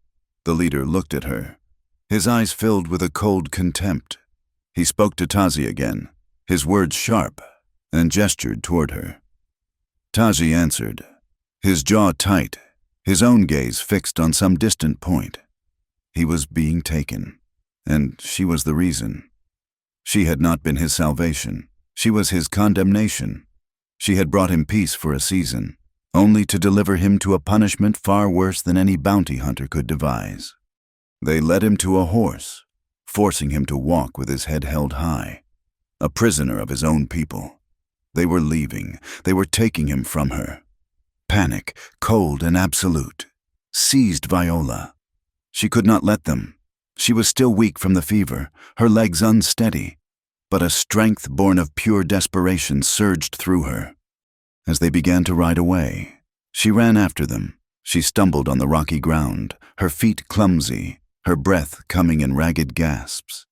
The leader looked at her, his eyes filled with a cold contempt. He spoke to Taji again, his words sharp, and gestured toward her. Taji answered, his jaw tight, his own gaze fixed on some distant point. He was being taken, and she was the reason. She had not been his salvation. She was his condemnation. She had brought him peace for a season, only to deliver him to a punishment far worse than any bounty hunter could devise. They led him to a horse, forcing him to walk with his head held high, a prisoner of his own people. They were leaving. They were taking him from her. Panic, cold and absolute, seized Viola. She could not let them. She was still weak from the fever, her legs unsteady, but a strength born of pure desperation surged through her. As they began to ride away, she ran after them. She stumbled on the rocky ground, her feet clumsy, her breath coming in ragged gasps.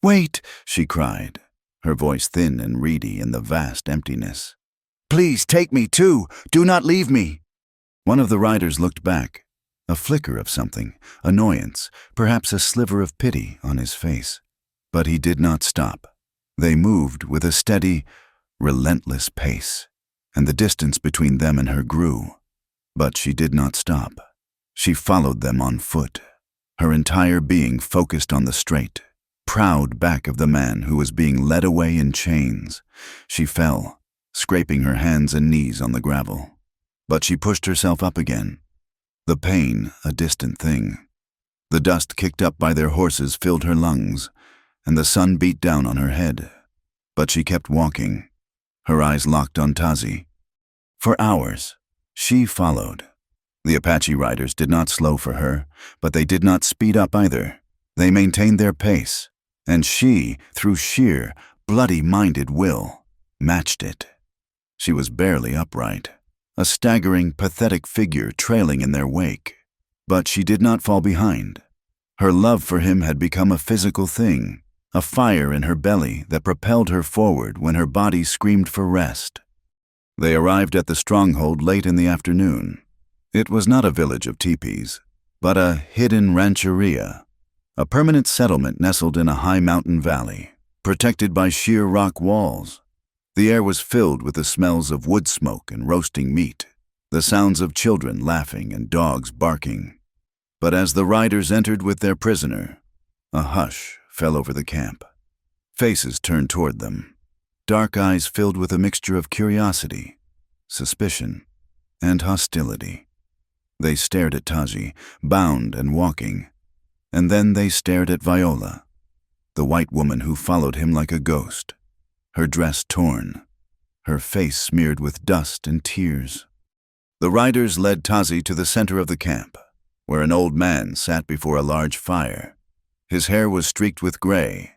"Wait!" she cried, her voice thin and reedy in the vast emptiness. "Please take me too! Do not leave me!" One of the riders looked back, a flicker of something, annoyance, perhaps a sliver of pity on his face. But he did not stop. They moved with a steady, relentless pace, and the distance between them and her grew. But she did not stop. She followed them on foot, her entire being focused on the straight, proud back of the man who was being led away in chains. She fell, scraping her hands and knees on the gravel. But she pushed herself up again, the pain a distant thing. The dust kicked up by their horses filled her lungs, and the sun beat down on her head. But she kept walking, her eyes locked on Taji. For hours, she followed. The Apache riders did not slow for her, but they did not speed up either. They maintained their pace, and she, through sheer, bloody-minded will, matched it. She was barely upright, a staggering, pathetic figure trailing in their wake. But she did not fall behind. Her love for him had become a physical thing, a fire in her belly that propelled her forward when her body screamed for rest. They arrived at the stronghold late in the afternoon. It was not a village of teepees, but a hidden rancheria, a permanent settlement nestled in a high mountain valley, protected by sheer rock walls. The air was filled with the smells of wood smoke and roasting meat, the sounds of children laughing and dogs barking. But as the riders entered with their prisoner, a hush fell over the camp. Faces turned toward them, dark eyes filled with a mixture of curiosity, suspicion, and hostility. They stared at Taji, bound and walking, and then they stared at Viola, the white woman who followed him like a ghost, her dress torn, her face smeared with dust and tears. The riders led Taji to the center of the camp, where an old man sat before a large fire. His hair was streaked with gray,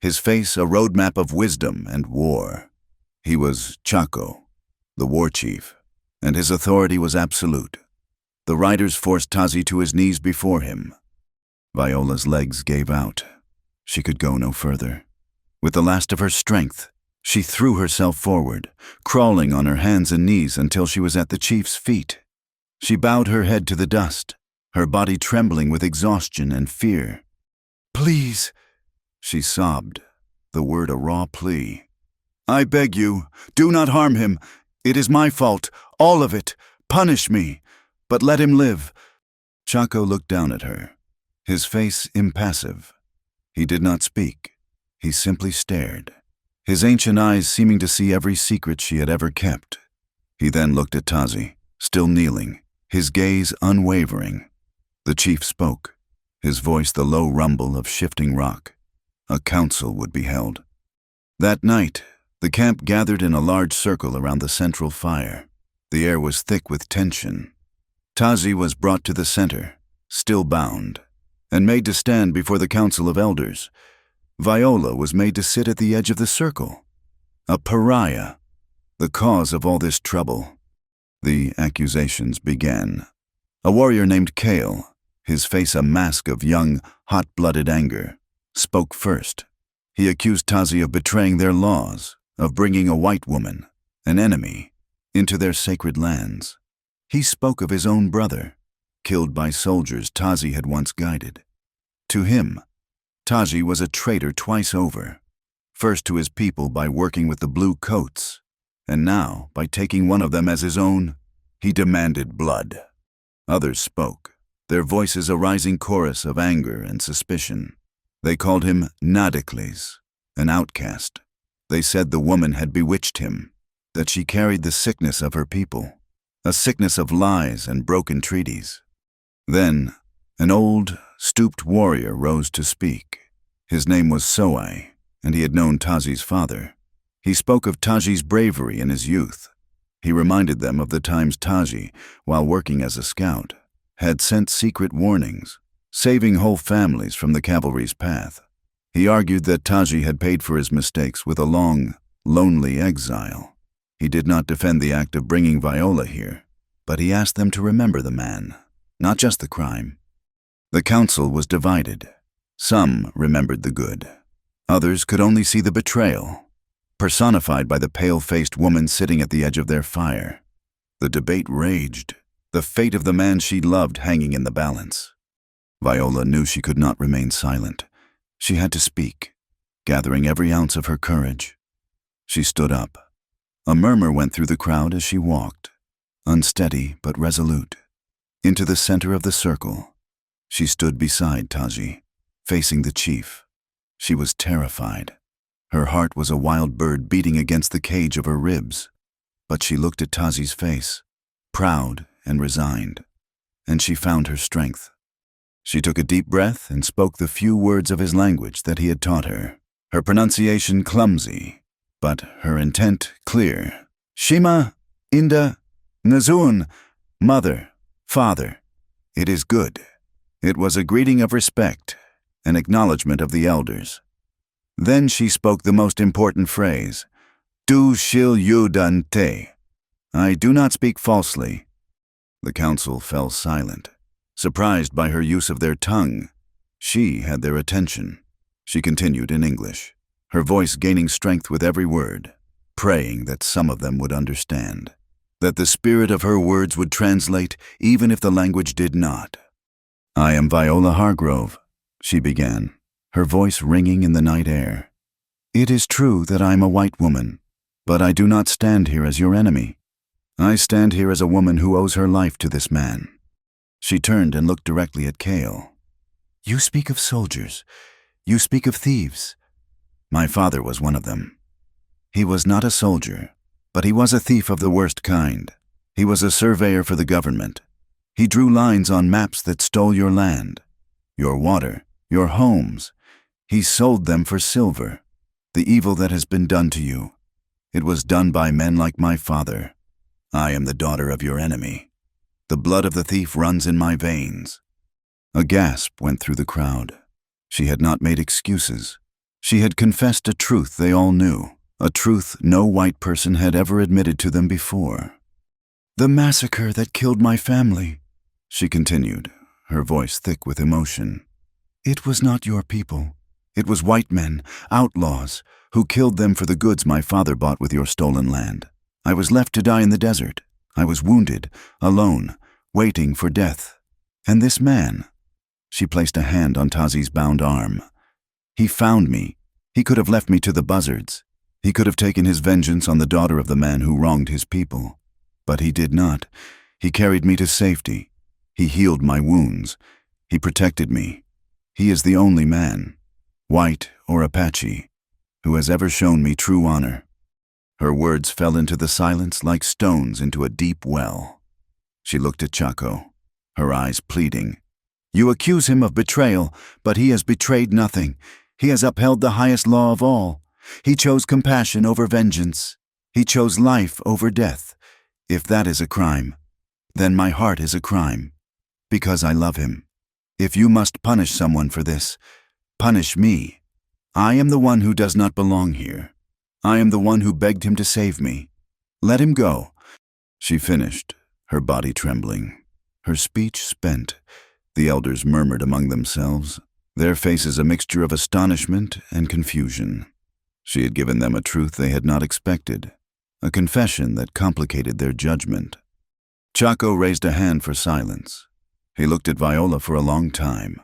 his face a roadmap of wisdom and war. He was Chaco, the war chief, and his authority was absolute. The riders forced Taji to his knees before him. Viola's legs gave out. She could go no further. With the last of her strength, she threw herself forward, crawling on her hands and knees until she was at the chief's feet. She bowed her head to the dust, her body trembling with exhaustion and fear. "Please," she sobbed, the word a raw plea. "I beg you, do not harm him. It is my fault, all of it. Punish me, but let him live." Chaco looked down at her, his face impassive. He did not speak. He simply stared, his ancient eyes seeming to see every secret she had ever kept. He then looked at Tazi, still kneeling, his gaze unwavering. The chief spoke, his voice the low rumble of shifting rock. A council would be held. That night, the camp gathered in a large circle around the central fire. The air was thick with tension. Tazi was brought to the center, still bound, and made to stand before the council of elders. Viola was made to sit at the edge of the circle. A pariah, the cause of all this trouble. The accusations began. A warrior named Kale, his face a mask of young, hot-blooded anger, spoke first. He accused Tazi of betraying their laws, of bringing a white woman, an enemy, into their sacred lands. He spoke of his own brother, killed by soldiers Tazi had once guided. To him, Tazi was a traitor twice over, first to his people by working with the blue coats, and now by taking one of them as his own. He demanded blood. Others spoke, their voices a rising chorus of anger and suspicion. They called him Nadicles, an outcast. They said the woman had bewitched him, that she carried the sickness of her people, a sickness of lies and broken treaties. Then, an old, stooped warrior rose to speak. His name was Soai, and he had known Tazi's father. He spoke of Tazi's bravery in his youth. He reminded them of the times Tazi, while working as a scout, had sent secret warnings, saving whole families from the cavalry's path. He argued that Tazi had paid for his mistakes with a long, lonely exile. He did not defend the act of bringing Viola here, but he asked them to remember the man, not just the crime. The council was divided. Some remembered the good. Others could only see the betrayal, personified by the pale-faced woman sitting at the edge of their fire. The debate raged, the fate of the man she loved hanging in the balance. Viola knew she could not remain silent. She had to speak, gathering every ounce of her courage. She stood up. A murmur went through the crowd as she walked, unsteady but resolute, into the center of the circle. She stood beside Tazi, facing the chief. She was terrified. Her heart was a wild bird beating against the cage of her ribs. But she looked at Tazi's face, proud and resigned, and she found her strength. She took a deep breath and spoke the few words of his language that he had taught her, her pronunciation clumsy, but her intent clear. Shima, Inda, Nazun, mother, father, it is good. It was a greeting of respect, an acknowledgement of the elders. Then she spoke the most important phrase, Du shil yu dun te. I do not speak falsely. The council fell silent, surprised by her use of their tongue. She had their attention. She continued in English, her voice gaining strength with every word, praying that some of them would understand, that the spirit of her words would translate even if the language did not. I am Viola Hargrove, she began, her voice ringing in the night air. It is true that I am a white woman, but I do not stand here as your enemy. I stand here as a woman who owes her life to this man. She turned and looked directly at Kale. You speak of soldiers. You speak of thieves. My father was one of them. He was not a soldier, but he was a thief of the worst kind. He was a surveyor for the government. He drew lines on maps that stole your land, your water, your homes. He sold them for silver. The evil that has been done to you, it was done by men like my father. I am the daughter of your enemy. The blood of the thief runs in my veins. A gasp went through the crowd. She had not made excuses. She had confessed a truth they all knew, a truth no white person had ever admitted to them before. The massacre that killed my family, she continued, her voice thick with emotion. It was not your people. It was white men, outlaws, who killed them for the goods my father bought with your stolen land. I was left to die in the desert. I was wounded, alone, waiting for death. And this man," she placed a hand on Tazi's bound arm, "he found me. He could have left me to the buzzards. He could have taken his vengeance on the daughter of the man who wronged his people. But he did not. He carried me to safety. He healed my wounds. He protected me. He is the only man, white or Apache, who has ever shown me true honor." Her words fell into the silence like stones into a deep well. She looked at Chaco, her eyes pleading. "You accuse him of betrayal, but he has betrayed nothing. He has upheld the highest law of all. He chose compassion over vengeance. He chose life over death. If that is a crime, then my heart is a crime, because I love him. If you must punish someone for this, punish me. I am the one who does not belong here. I am the one who begged him to save me. Let him go." She finished, her body trembling, her speech spent. The elders murmured among themselves, their faces a mixture of astonishment and confusion. She had given them a truth they had not expected, a confession that complicated their judgment. Chaco raised a hand for silence. He looked at Viola for a long time,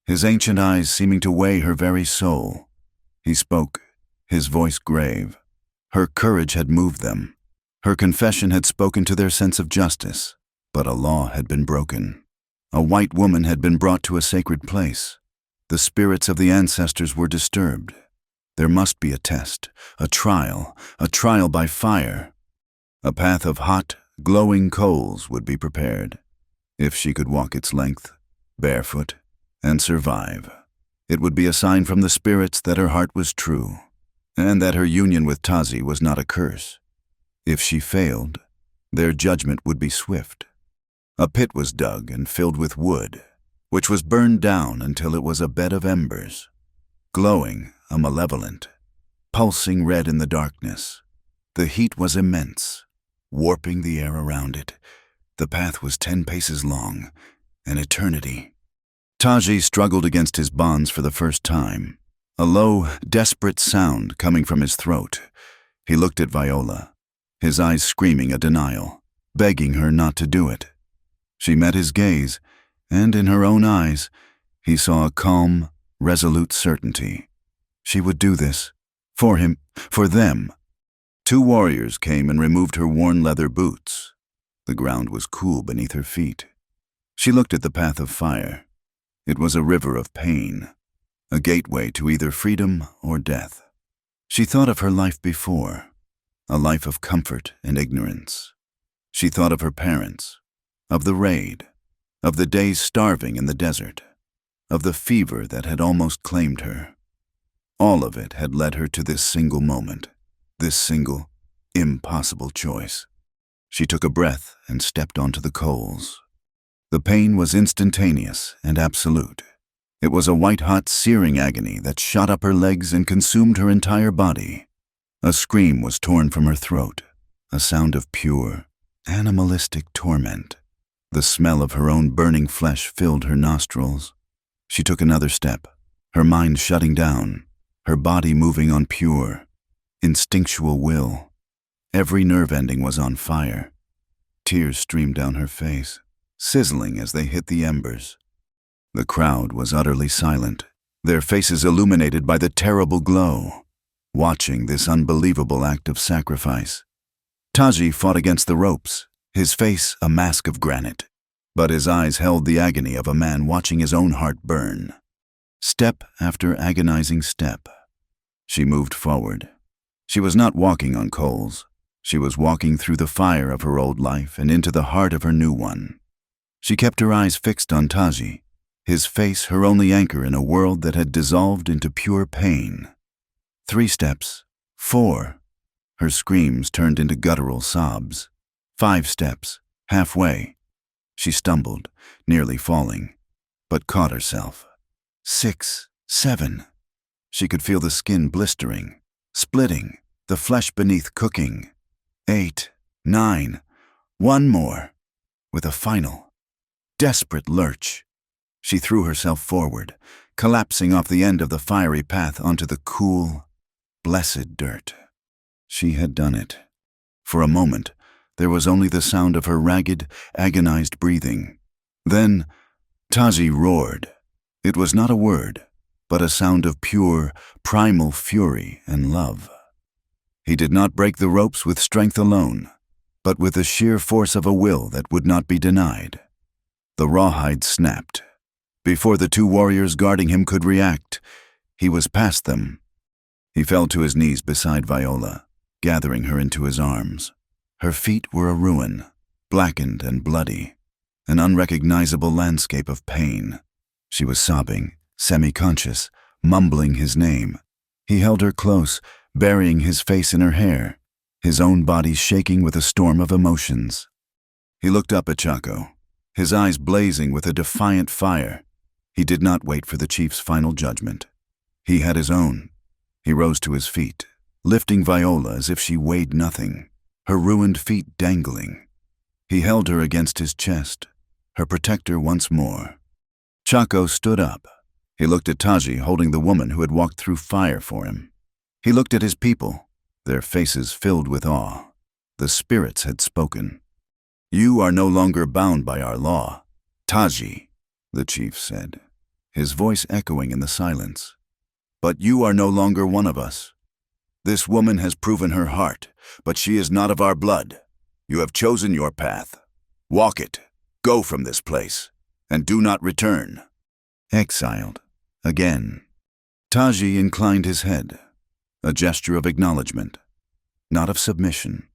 his ancient eyes seeming to weigh her very soul. He spoke, his voice grave. Her courage had moved them. Her confession had spoken to their sense of justice, but a law had been broken. A white woman had been brought to a sacred place. The spirits of the ancestors were disturbed. There must be a test, a trial by fire. A path of hot, glowing coals would be prepared. If she could walk its length, barefoot, and survive, it would be a sign from the spirits that her heart was true, and that her union with Tazi was not a curse. If she failed, their judgment would be swift. A pit was dug and filled with wood, which was burned down until it was a bed of embers, glowing, a malevolent, pulsing red in the darkness. The heat was immense, warping the air around it. The path was 10 paces long, an eternity. Taji struggled against his bonds for the first time, a low, desperate sound coming from his throat. He looked at Viola, his eyes screaming a denial, begging her not to do it. She met his gaze, and in her own eyes, he saw a calm, resolute certainty. She would do this, for him, for them. 2 warriors came and removed her worn leather boots. The ground was cool beneath her feet. She looked at the path of fire. It was a river of pain, a gateway to either freedom or death. She thought of her life before, a life of comfort and ignorance. She thought of her parents, of the raid, of the days starving in the desert, of the fever that had almost claimed her. All of it had led her to this single moment, this single, impossible choice. She took a breath and stepped onto the coals. The pain was instantaneous and absolute. It was a white-hot, searing agony that shot up her legs and consumed her entire body. A scream was torn from her throat, a sound of pure, animalistic torment. The smell of her own burning flesh filled her nostrils. She took another step, her mind shutting down, her body moving on pure, instinctual will. Every nerve ending was on fire. Tears streamed down her face, sizzling as they hit the embers. The crowd was utterly silent, their faces illuminated by the terrible glow, watching this unbelievable act of sacrifice. Taji fought against the ropes, his face a mask of granite, but his eyes held the agony of a man watching his own heart burn. Step after agonizing step, she moved forward. She was not walking on coals. She was walking through the fire of her old life and into the heart of her new one. She kept her eyes fixed on Taji, his face her only anchor in a world that had dissolved into pure pain. 3 steps, 4. Her screams turned into guttural sobs. 5 steps, halfway. She stumbled, nearly falling, but caught herself. 6, 7. She could feel the skin blistering, splitting, the flesh beneath cooking. 8, 9. 1 more. With a final, desperate lurch, she threw herself forward, collapsing off the end of the fiery path onto the cool, blessed dirt. She had done it. For a moment, there was only the sound of her ragged, agonized breathing. Then, Taji roared. It was not a word, but a sound of pure, primal fury and love. He did not break the ropes with strength alone, but with the sheer force of a will that would not be denied. The rawhide snapped. Before the two warriors guarding him could react, he was past them. He fell to his knees beside Viola, gathering her into his arms. Her feet were a ruin, blackened and bloody, an unrecognizable landscape of pain. She was sobbing, semi-conscious, mumbling his name. He held her close, burying his face in her hair, his own body shaking with a storm of emotions. He looked up at Chaco, his eyes blazing with a defiant fire. He did not wait for the chief's final judgment. He had his own. He rose to his feet, lifting Viola as if she weighed nothing, her ruined feet dangling. He held her against his chest, her protector once more. Chaco stood up. He looked at Taji holding the woman who had walked through fire for him. He looked at his people, their faces filled with awe. The spirits had spoken. "You are no longer bound by our law, Taji," the chief said, his voice echoing in the silence. "But you are no longer one of us. This woman has proven her heart, but she is not of our blood. You have chosen your path. Walk it. Go from this place, and do not return." Exiled. Again. Taji inclined his head, a gesture of acknowledgement, not of submission.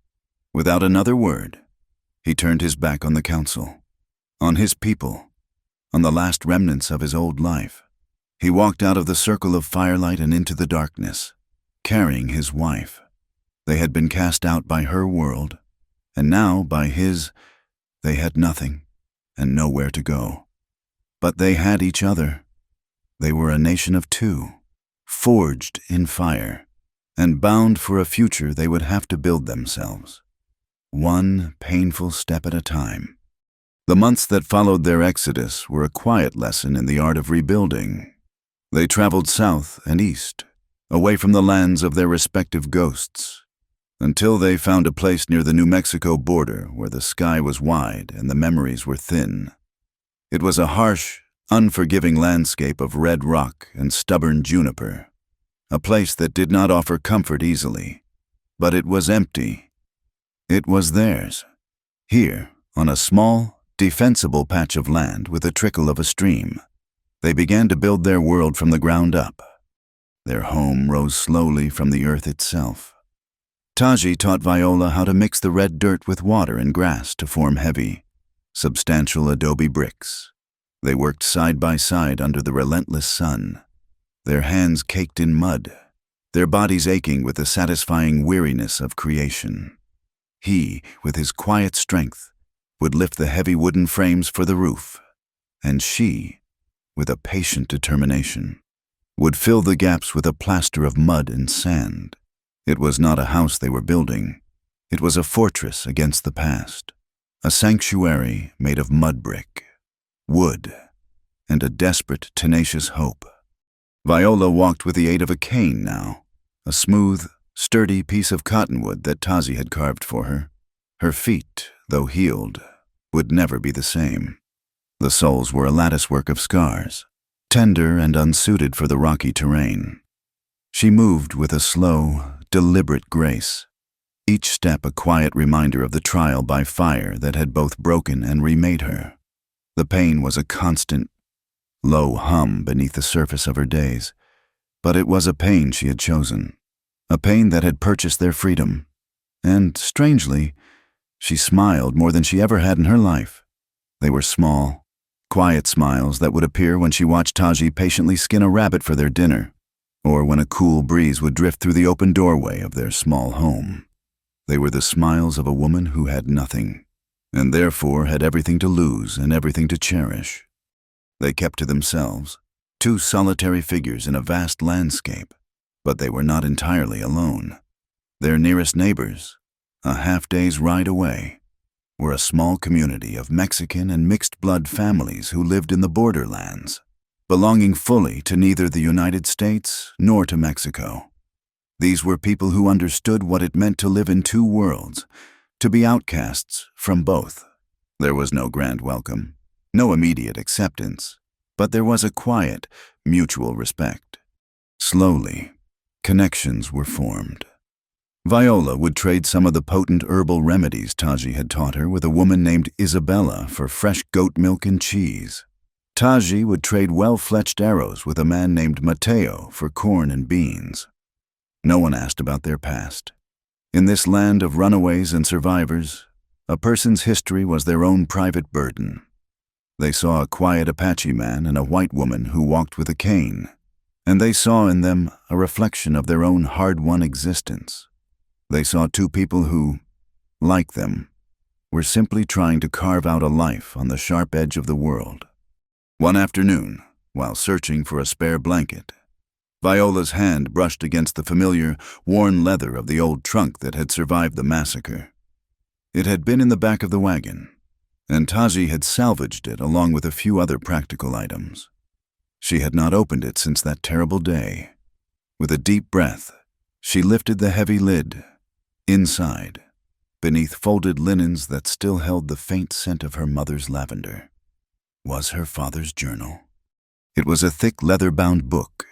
Without another word, he turned his back on the council, on his people, on the last remnants of his old life. He walked out of the circle of firelight and into the darkness, carrying his wife. They had been cast out by her world, and now, by his, they had nothing and nowhere to go. But they had each other. They were a nation of two, forged in fire, and bound for a future they would have to build themselves, one painful step at a time. The months that followed their exodus were a quiet lesson in the art of rebuilding. They traveled south and east, away from the lands of their respective ghosts, until they found a place near the New Mexico border where the sky was wide and the memories were thin. It was a harsh, unforgiving landscape of red rock and stubborn juniper, a place that did not offer comfort easily, but it was empty. It was theirs, here on a small, defensible patch of land with a trickle of a stream. They began to build their world from the ground up. Their home rose slowly from the earth itself. Taji taught Viola how to mix the red dirt with water and grass to form heavy, substantial adobe bricks. They worked side by side under the relentless sun, their hands caked in mud, their bodies aching with the satisfying weariness of creation. He, with his quiet strength, would lift the heavy wooden frames for the roof, and she, with a patient determination, would fill the gaps with a plaster of mud and sand. It was not a house they were building. It was a fortress against the past, a sanctuary made of mud brick, wood, and a desperate, tenacious hope. Viola walked with the aid of a cane now, a smooth, sturdy piece of cottonwood that Taji had carved for her. Her feet, though healed, would never be the same. The soles were a latticework of scars, tender and unsuited for the rocky terrain. She moved with a slow, deliberate grace, each step a quiet reminder of the trial by fire that had both broken and remade her. The pain was a constant, low hum beneath the surface of her days, but it was a pain she had chosen, a pain that had purchased their freedom. And, strangely, she smiled more than she ever had in her life. They were small, quiet smiles that would appear when she watched Taji patiently skin a rabbit for their dinner, or when a cool breeze would drift through the open doorway of their small home. They were the smiles of a woman who had nothing, and therefore had everything to lose and everything to cherish. They kept to themselves, two solitary figures in a vast landscape, but they were not entirely alone. Their nearest neighbors, a half-day's ride away, were a small community of Mexican and mixed-blood families who lived in the borderlands.
belonging fully to neither the United States nor to Mexico. These were people who understood what it meant to live in two worlds, to be outcasts from both. There was no grand welcome, no immediate acceptance, but there was a quiet, mutual respect. Slowly, connections were formed. Viola would trade some of the potent herbal remedies Taji had taught her with a woman named Isabella for fresh goat milk and cheese. Taji would trade well-fletched arrows with a man named Mateo for corn and beans. No one asked about their past. In this land of runaways and survivors, a person's history was their own private burden. They saw a quiet Apache man and a white woman who walked with a cane, and they saw in them a reflection of their own hard-won existence. They saw two people who, like them, were simply trying to carve out a life on the sharp edge of the world. One afternoon, while searching for a spare blanket, Viola's hand brushed against the familiar, worn leather of the old trunk that had survived the massacre. It had been in the back of the wagon, and Taji had salvaged it along with a few other practical items. She had not opened it since that terrible day. With a deep breath, she lifted the heavy lid. Inside, beneath folded linens that still held the faint scent of her mother's lavender, was her father's journal. It was a thick leather-bound book,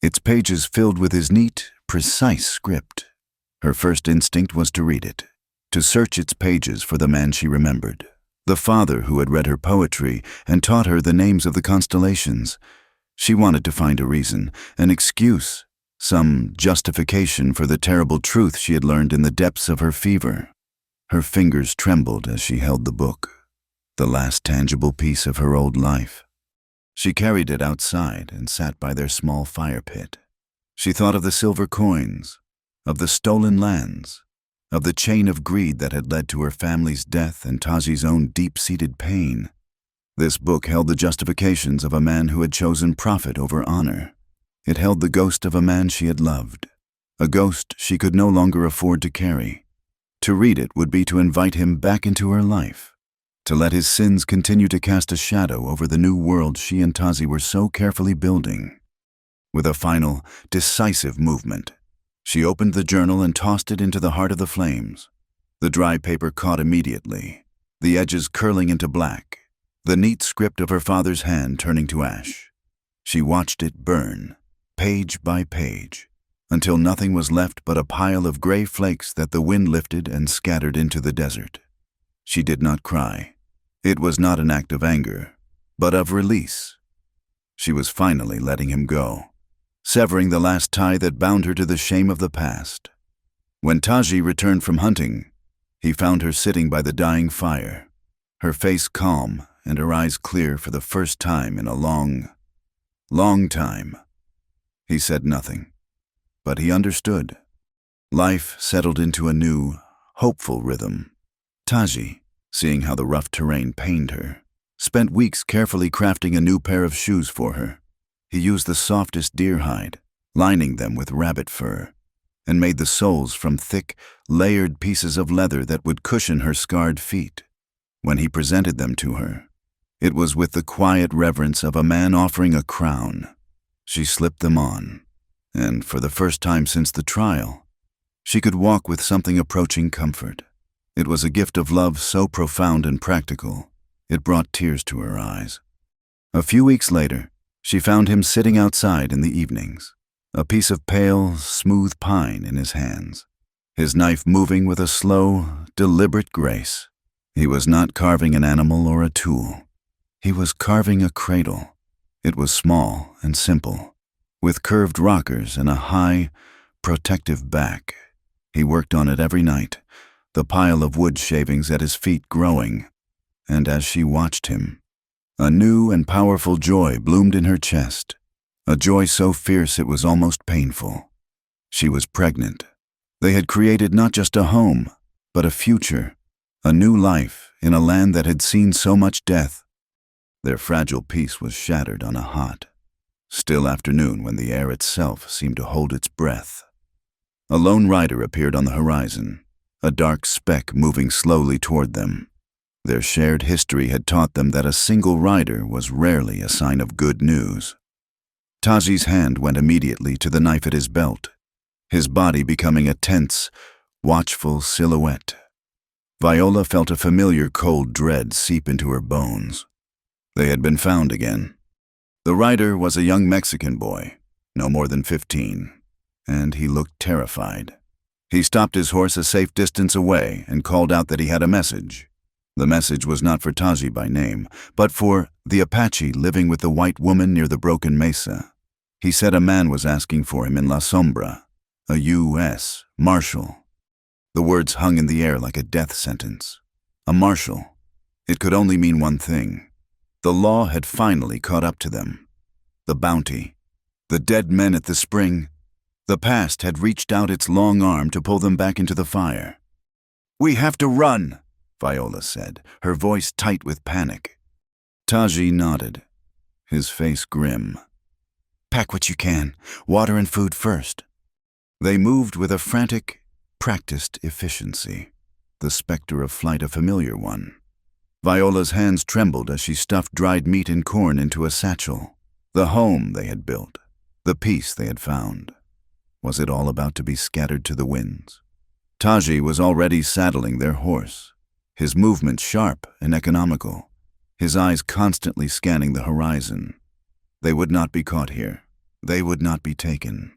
its pages filled with his neat, precise script. Her first instinct was to read it, to search its pages for the man she remembered, the father who had read her poetry and taught her the names of the constellations. She wanted to find a reason, an excuse, some justification for the terrible truth she had learned in the depths of her fever. Her fingers trembled as she held the book, the last tangible piece of her old life. She carried it outside and sat by their small fire pit. She thought of the silver coins, of the stolen lands, of the chain of greed that had led to her family's death and Taji's own deep-seated pain. This book held the justifications of a man who had chosen profit over honor. It held the ghost of a man she had loved, a ghost she could no longer afford to carry. To read it would be to invite him back into her life, to let his sins continue to cast a shadow over the new world she and Taji were so carefully building. With a final, decisive movement, she opened the journal and tossed it into the heart of the flames. The dry paper caught immediately, the edges curling into black, the neat script of her father's hand turning to ash. She watched it burn, page by page, until nothing was left but a pile of gray flakes that the wind lifted and scattered into the desert. She did not cry. It was not an act of anger, but of release. She was finally letting him go, severing the last tie that bound her to the shame of the past. When Taji returned from hunting, he found her sitting by the dying fire, her face calm and her eyes clear for the first time in a long time. He said nothing, but he understood. Life settled into a new, hopeful rhythm. Taji, seeing how the rough terrain pained her, spent weeks carefully crafting a new pair of shoes for her. He used the softest deer hide, lining them with rabbit fur, and made the soles from thick, layered pieces of leather that would cushion her scarred feet. When he presented them to her, it was with the quiet reverence of a man offering a crown. She slipped them on, and for the first time since the trial, she could walk with something approaching comfort. It was a gift of love so profound and practical, it brought tears to her eyes. A few weeks later, she found him sitting outside in the evenings, a piece of pale, smooth pine in his hands, his knife moving with a slow, deliberate grace. He was not carving an animal or a tool. He was carving a cradle. It was small and simple, with curved rockers and a high, protective back. He worked on it every night, the pile of wood shavings at his feet growing, and as she watched him, a new and powerful joy bloomed in her chest, a joy so fierce it was almost painful. She was pregnant. They had created not just a home, but a future, a new life in a land that had seen so much death. Their fragile peace was shattered on a hot, still afternoon when the air itself seemed to hold its breath. A lone rider appeared on the horizon, a dark speck moving slowly toward them. Their shared history had taught them that a single rider was rarely a sign of good news.
Taji's hand went immediately to the knife at his belt, his body becoming a tense, watchful silhouette. Viola felt a familiar cold dread seep into her bones. They had been found again. The rider was a young Mexican boy, no more than 15, and he looked terrified. He stopped his horse a safe distance away and called out that he had a message. The message was not for Taji by name, but for the Apache living with the white woman near the broken mesa. He said a man was asking for him in La Sombra, a U.S. Marshal. The words hung in the air like a death sentence. A marshal. It could only mean one thing. The law had finally caught up to them. The bounty. The dead men at the spring. The past had reached out its long arm to pull them back into the fire. "We have to run," Viola said, her voice tight with panic. Taji nodded, his face grim. "Pack what you can, water and food first." They moved with a frantic, practiced efficiency, the specter of flight a familiar one. Viola's hands trembled as she stuffed dried meat and corn into a satchel. The home they had built, the peace they had found. Was it all about to be scattered to the winds? Taji was already saddling their horse, his movements sharp and economical, his eyes constantly scanning the horizon. They would not be caught here. They would not be taken.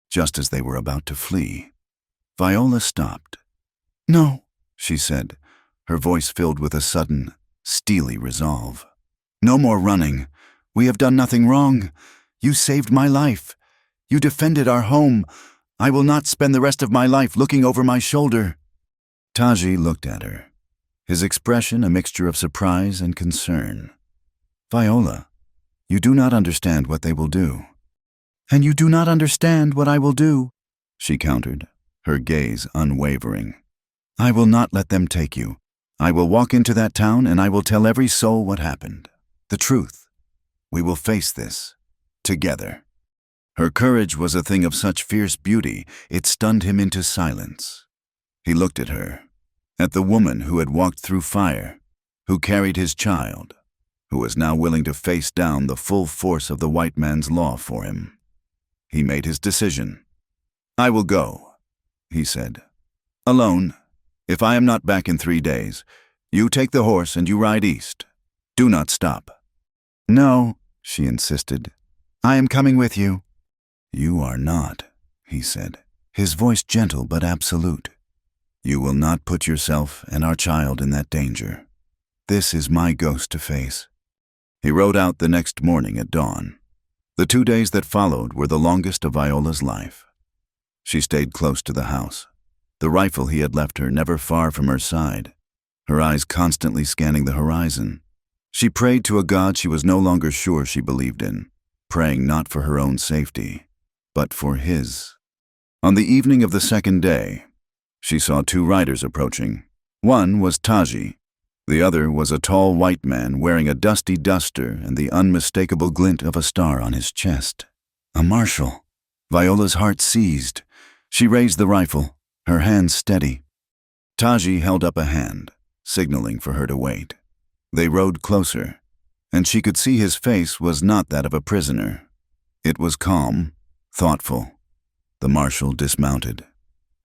Just as they were about to flee, Viola stopped. "No," she said, her voice filled with a sudden, steely resolve. "No more running. We have done nothing wrong. You saved my life. You defended our home. I will not spend the rest of my life looking over my shoulder." Taji looked at her, his expression a mixture of surprise and concern. "Viola, you do not understand what they will do." "And you do not understand what I will do," she countered, her gaze unwavering. "I will not let them take you. I will walk into that town and I will tell every soul what happened. The truth. We will face this. Together." Her courage was a thing of such fierce beauty, it stunned him into silence. He looked at her, at the woman who had walked through fire, who carried his child, who was now willing to face down the full force of the white man's law for him. He made his decision. "I will go," he said. "Alone. If I am not back in 3 days, you take the horse and you ride east. Do not stop." "No," she insisted. "I am coming with you." "You are not," he said, his voice gentle but absolute. "You will not put yourself and our child in that danger. This is my ghost to face." He rode out the next morning at dawn. The 2 days that followed were the longest of Viola's life. She stayed close to the house, the rifle he had left her never far from her side, her eyes constantly scanning the horizon. She prayed to a God she was no longer sure she believed in, praying not for her own safety, but for his. On the evening of the second day, she saw 2 riders approaching. One was Taji. The other was a tall white man wearing a dusty duster and the unmistakable glint of a star on his chest. A marshal. Viola's heart seized. She raised the rifle, her hands steady. Taji held up a hand, signaling for her to wait. They rode closer, and she could see his face was not that of a prisoner. It was calm, thoughtful. The marshal dismounted,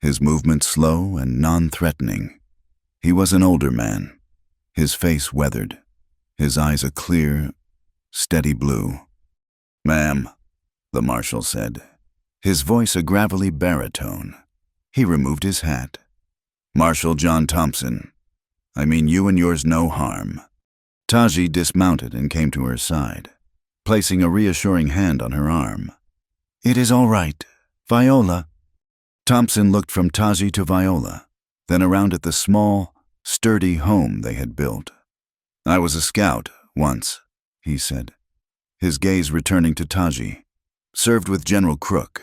his movements slow and non-threatening. He was an older man, his face weathered, his eyes a clear, steady blue. "Ma'am," the marshal said, his voice a gravelly baritone. He removed his hat. "Marshal John Thompson. I mean you and yours no harm." Taji dismounted and came to her side, placing a reassuring hand on her arm. "It is all right, Viola." Thompson looked from Taji to Viola, then around at the small, sturdy home they had built. "I was a scout, once," he said, his gaze returning to Taji. "Served with General Crook.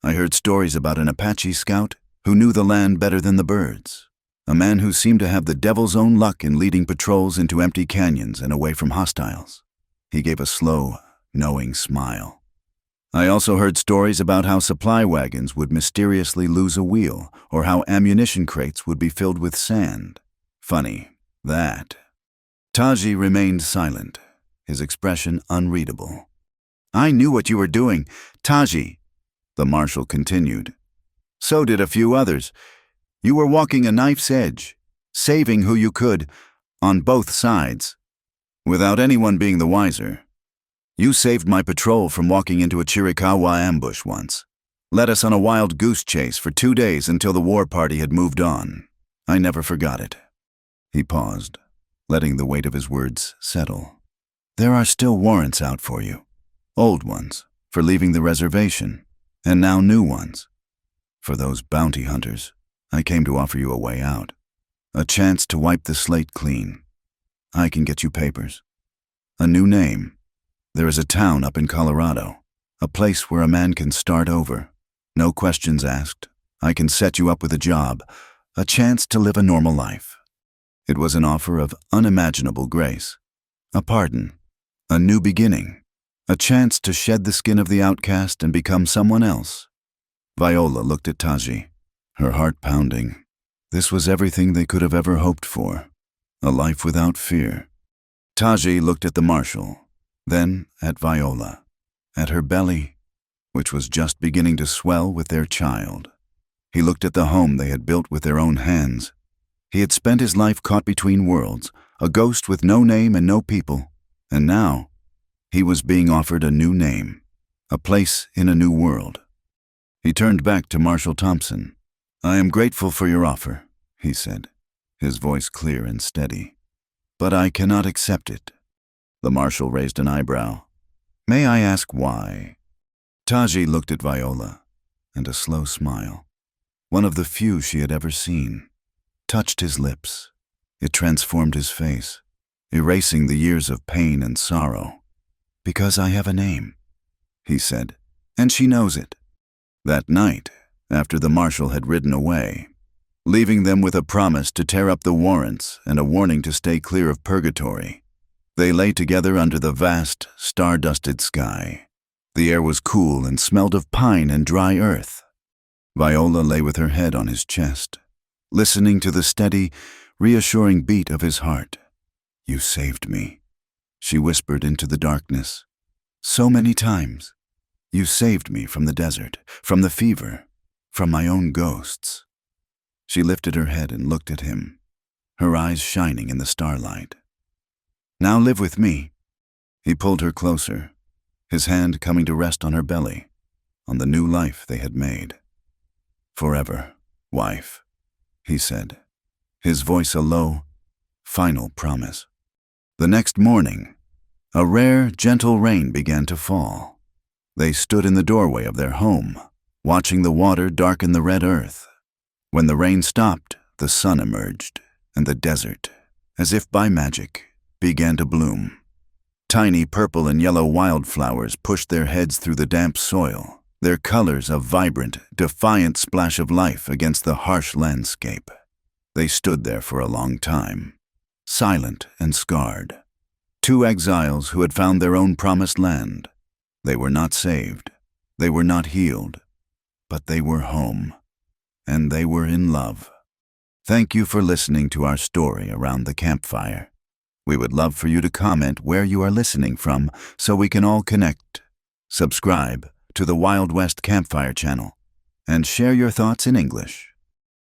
I heard stories about an Apache scout who knew the land better than the birds, a man who seemed to have the devil's own luck in leading patrols into empty canyons and away from hostiles." He gave a slow, knowing smile. "I also heard stories about how supply wagons would mysteriously lose a wheel, or how ammunition crates would be filled with sand. Funny, that." Taji remained silent, his expression unreadable.
I knew what you were doing, Taji, the marshal continued. So did a few others. You were walking a knife's edge, saving who you could, on both sides, without anyone being the wiser. You saved my patrol from walking into a Chiricahua ambush once. Led us on a wild goose chase for 2 days until the war party had moved on. I never forgot it. He paused, letting the weight of his words settle. There are still warrants out for you. Old ones, for leaving the reservation, and now new ones. For those bounty hunters, I came to offer you a way out. A chance to wipe the slate clean. I can get you papers. A new name. There is a town up in Colorado, a place where a man can start over. No questions asked. I can set you up with a job, a chance to live a normal life. It was an offer of unimaginable grace. A pardon. A new beginning. A chance to shed the skin of the outcast and become someone else. Viola looked at Taji, her heart pounding. This was everything they could have ever hoped for. A life without fear. Taji looked at the marshal, then at Viola, at her belly, which was just beginning to swell with their child. He looked at the home they had built with their own hands. He had spent his life caught between worlds, a ghost with no name and no people, and now he was being offered a new name, a place in a new world. He turned back to Marshal Thompson. I am grateful for your offer, he said, his voice clear and steady. But I cannot accept it. The marshal raised an eyebrow. May I ask why? Taji looked at Viola, and a slow smile, one of the few she had ever seen, touched his lips. It transformed his face, erasing the years of pain and sorrow. Because I have a name, he said, and she knows it. That night, after the marshal had ridden away, leaving them with a promise to tear up the warrants and a warning to stay clear of purgatory, they lay together under the vast, star-dusted sky. The air was cool and smelled of pine and dry earth. Viola lay with her head on his chest, listening to the steady, reassuring beat of his heart. You saved me, she whispered into the darkness. So many times. You saved me from the desert, from the fever, from my own ghosts. She lifted her head and looked at him, her eyes shining in the starlight. Now live with me. He pulled her closer, his hand coming to rest on her belly, on the new life they had made. Forever, wife, he said, his voice a low, final promise. The next morning, a rare, gentle rain began to fall. They stood in the doorway of their home, watching the water darken the red earth. When the rain stopped, the sun emerged, and the desert, as if by magic, began to bloom. Tiny purple and yellow wildflowers pushed their heads through the damp soil, their colors a vibrant, defiant splash of life against the harsh landscape. They stood there for a long time, silent and scarred. Two exiles who had found their own promised land. They were not saved, they were not healed, but they were home, and they were in love. Thank you for listening to our story around the campfire. We would love for you to comment where you are listening from so we can all connect. Subscribe to the Wild West Campfire channel and share your thoughts in English.